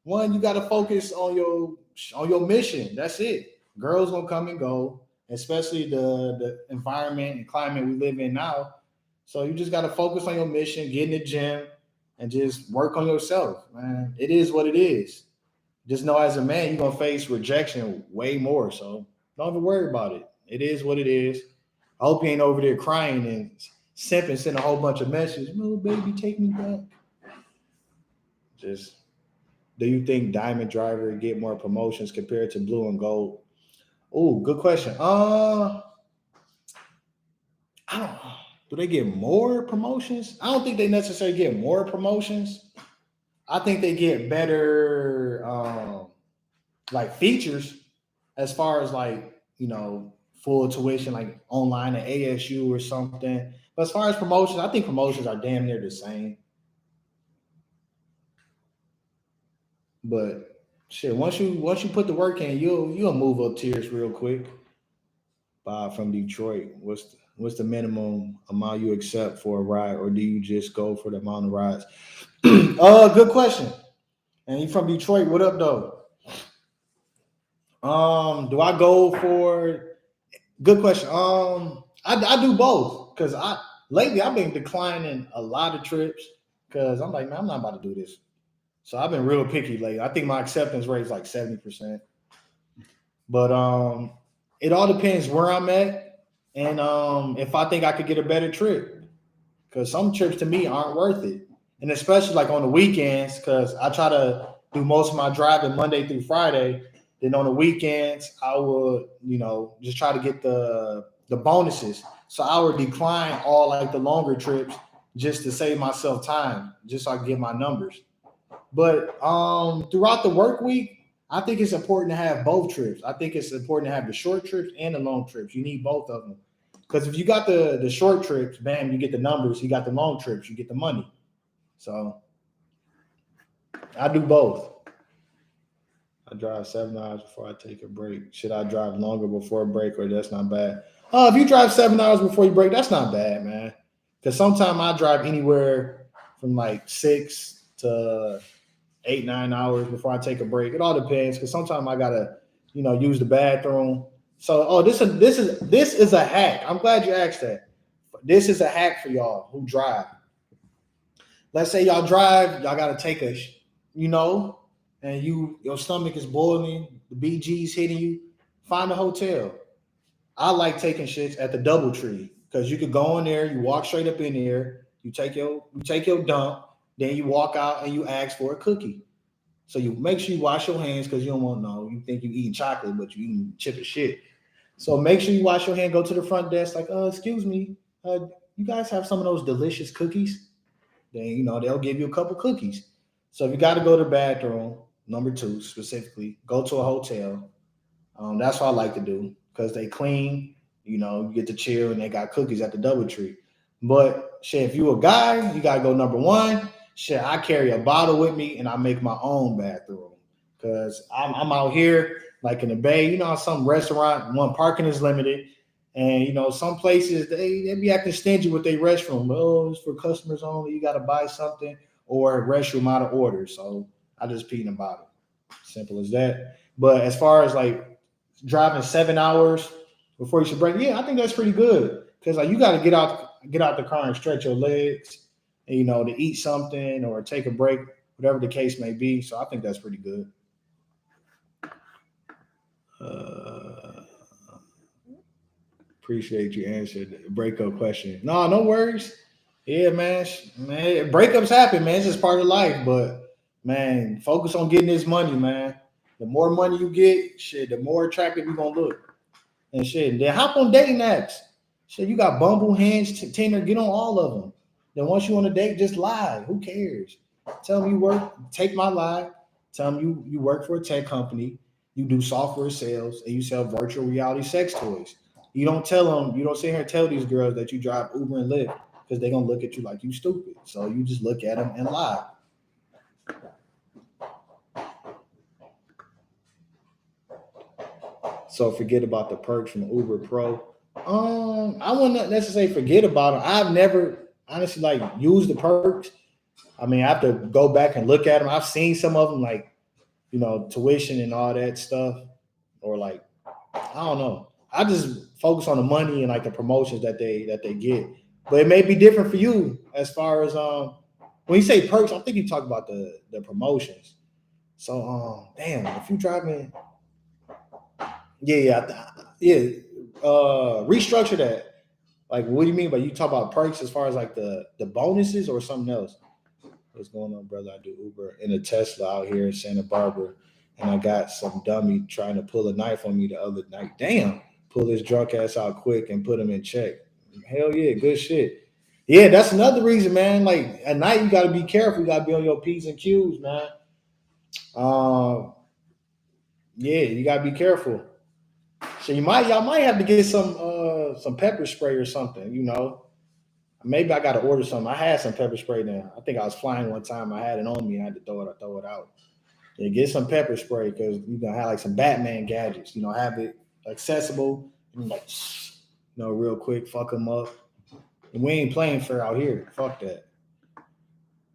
Speaker 1: one, you got to focus on your mission. That's it. Girls gonna come and go, especially the environment and climate we live in now. So you just got to focus on your mission, get in the gym, and just work on yourself, man. It is what it is. Just know as a man, you're gonna face rejection way more. So don't even worry about it. It is what it is. I hope you ain't over there crying and simping, sending a whole bunch of messages. No, baby, take me back. Just do you think Diamond Driver get more promotions compared to Blue and Gold? Oh, good question. I don't. Do they get more promotions? I don't think they necessarily get more promotions. I think they get better, like features as far as like full tuition, like online at ASU or something. But as far as promotions, I think promotions are damn near the same. But shit, once you put the work in, you'll move up tiers real quick. Bob from Detroit, what's the minimum amount you accept for a ride, or do you just go for the amount of rides? Good question. And you from Detroit? What up, though? Do I go for? Good question. I do both because lately I've been declining a lot of trips because I'm like, man, I'm not about to do this. So I've been real picky lately. I think my acceptance rate is like 70%. But it all depends where I'm at and if I think I could get a better trip. Because some trips to me aren't worth it. And especially like on the weekends, because I try to do most of my driving Monday through Friday. Then on the weekends, I would, just try to get the bonuses. So I would decline all like the longer trips just to save myself time, just so I can get my numbers. But throughout the work week, I think it's important to have both trips. I think it's important to have the short trips and the long trips. You need both of them. Because if you got the short trips, bam, you get the numbers. You got the long trips, you get the money. So I do both. I drive 7 hours before I take a break. Should I drive longer before a break, or that's not bad? If you drive 7 hours before you break, that's not bad, man. Because sometimes I drive anywhere from like 6 to 8, 9 hours before I take a break. It all depends because sometimes I gotta, use the bathroom. So, this is a hack. I'm glad you asked that. This is a hack for y'all who drive. Let's say y'all drive, y'all gotta take and your stomach is boiling, the BG's hitting you. Find a hotel. I like taking shits at the DoubleTree because you could go in there, you walk straight up in there, you take your dump, then you walk out and you ask for a cookie. So you make sure you wash your hands because you don't want to know. You think you eating chocolate, but you eating chip of shit. So make sure you wash your hand. Go to the front desk, like, excuse me, you guys have some of those delicious cookies? Then they'll give you a couple cookies. So if you got to go to the bathroom, number 2 specifically, go to a hotel. That's what I like to do because they clean. You get to chill and they got cookies at the DoubleTree. But shit, if you a guy, you gotta go number 1. Shit, I carry a bottle with me and I make my own bathroom because I'm out here like in the Bay. Some restaurant, one parking is limited, and some places they be acting stingy with their restroom. Oh, it's for customers only. You got to buy something or restroom out of order. So I just pee in a bottle. Simple as that. But as far as like driving 7 hours before you should break, yeah, I think that's pretty good because like you got to get out the car and stretch your legs, and, to eat something or take a break, whatever the case may be. So I think that's pretty good. Appreciate you answered the breakup question. No worries. Yeah, man. Man, breakups happen, man. It's just part of life. But man, focus on getting this money, man. The more money you get, shit, the more attractive you're gonna look. And shit. And then hop on dating apps. Shit, you got Bumble, Hinge, Tinder, get on all of them. Then once you on a date, just lie. Who cares? Tell them you work, take my lie. Tell them you work for a tech company, you do software sales, and you sell virtual reality sex toys. You don't sit here and tell these girls that you drive Uber and Lyft because they're gonna look at you like you stupid. So you just look at them and lie. So forget about the perks from Uber Pro. I wouldn't necessarily forget about them. I've never honestly like used the perks. I mean, I have to go back and look at them. I've seen some of them, like tuition and all that stuff, or like I don't know. I just focus on the money and like the promotions that they get. But it may be different for you as far as when you say perks. I think you talk about the promotions. So damn, if you driving, yeah. Restructure that. Like, what do you mean by you talk about perks as far as like the bonuses or something else? What's going on, brother? I do Uber in a Tesla out here in Santa Barbara, and I got some dummy trying to pull a knife on me the other night. Damn, pull his drunk ass out quick and put him in check. Hell yeah, good shit. Yeah, that's another reason, man. Like at night, you got to be careful. You got to be on your P's and Q's, man. Yeah, you got to be careful. So y'all might have to get some pepper spray or something. Maybe I got to order some. I had some pepper spray now. I think I was flying one time. I had it on me. I had to throw it out. Yeah, get some pepper spray because you're gonna have like some Batman gadgets. Have it accessible and like, real quick, fuck them up. And we ain't playing fair out here. Fuck that.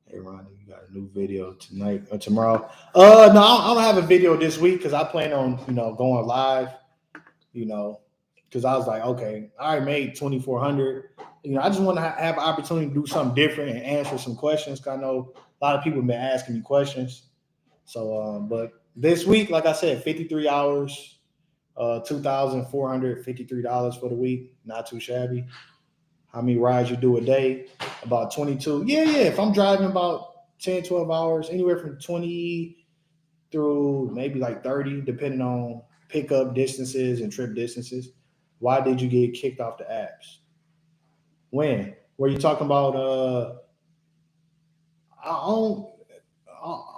Speaker 1: Hey Ronnie, you got a new video tonight or tomorrow? No, I don't have a video this week because I plan on going live. Because I was like, okay, I already made 2,400. I just want to have an opportunity to do something different and answer some questions. Cause I know a lot of people have been asking me questions. So, but this week, like I said, 53 hours, $2,453 for the week. Not too shabby. How many rides you do a day? About 22. Yeah. If I'm driving about 10, 12 hours, anywhere from 20 through maybe like 30, depending on pickup distances and trip distances. Why did you get kicked off the apps? When? Were you talking about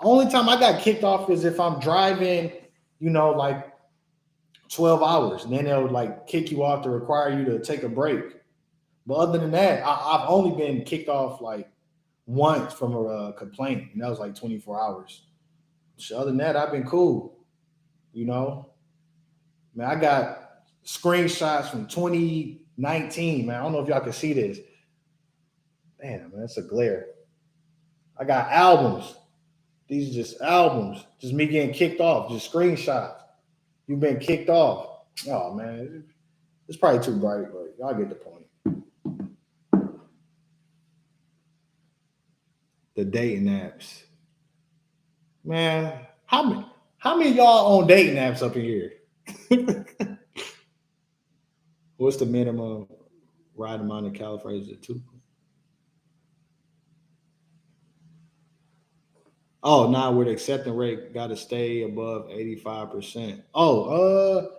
Speaker 1: only time I got kicked off is if I'm driving, like 12 hours, and then they'll like kick you off to require you to take a break. But other than that, I've only been kicked off like once from a complaint, and that was like 24 hours. So other than that, I've been cool. Man, I got screenshots from 2019, man. I don't know if y'all can see this. Damn, man, that's a glare. I got albums. These are just albums. Just me getting kicked off. Just screenshots. You've been kicked off. Oh, man. It's probably too bright, but y'all get the point. The dating apps. Man, how many of y'all on dating apps up in here? What's the minimum ride amount in California? Is it 2? Oh, now with accepting rate got to stay above 85%. Oh,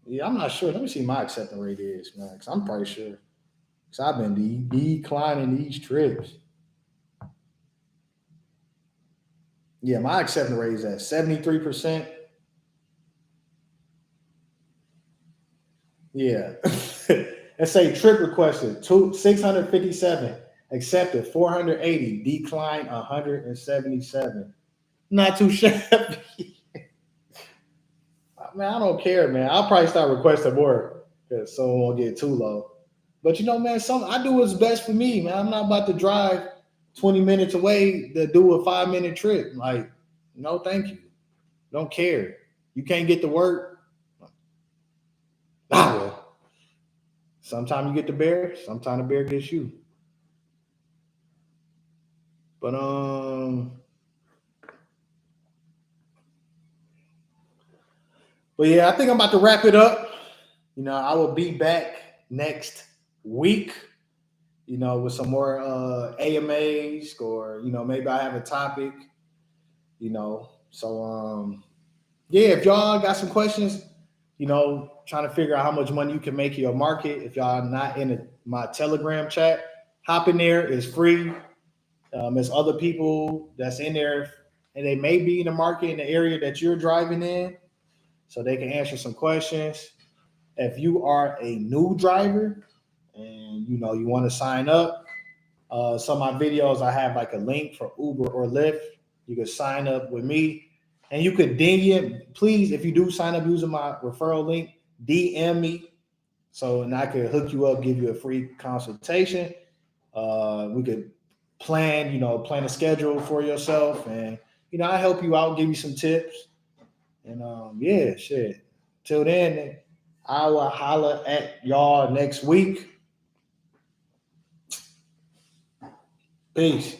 Speaker 1: yeah, I'm not sure. Let me see my accepting rate is, man, because I'm pretty sure. Because I've been declining these trips. Yeah, my accepting rate is at 73%. Yeah. Let's say trip requested 657, accepted 480, declined 177. Not too shabby. Man, I don't care, man. I'll probably start requesting more because someone won't get too low. But man, I do what's best for me, man. I'm not about to drive 20 minutes away to do a 5-minute trip. Like, no, thank you. Don't care. You can't get to work. Well, sometimes you get the bear, sometimes the bear gets you. But yeah, I think I'm about to wrap it up. I will be back next week, with some more AMAs, or maybe I have a topic, So yeah, if y'all got some questions, trying to figure out how much money you can make in your market. If y'all not in my Telegram chat, hop in there. It's free. There's other people that's in there, and they may be in the market in the area that you're driving in, so they can answer some questions. If you are a new driver and you want to sign up, some of my videos, I have like a link for Uber or Lyft. You can sign up with me, and you could ding it. Please, if you do sign up using my referral link, DM me and I could hook you up, give you a free consultation. We could plan a schedule for yourself, and I help you out, give you some tips, and yeah, shit. Till then, I will holler at y'all next week. Peace.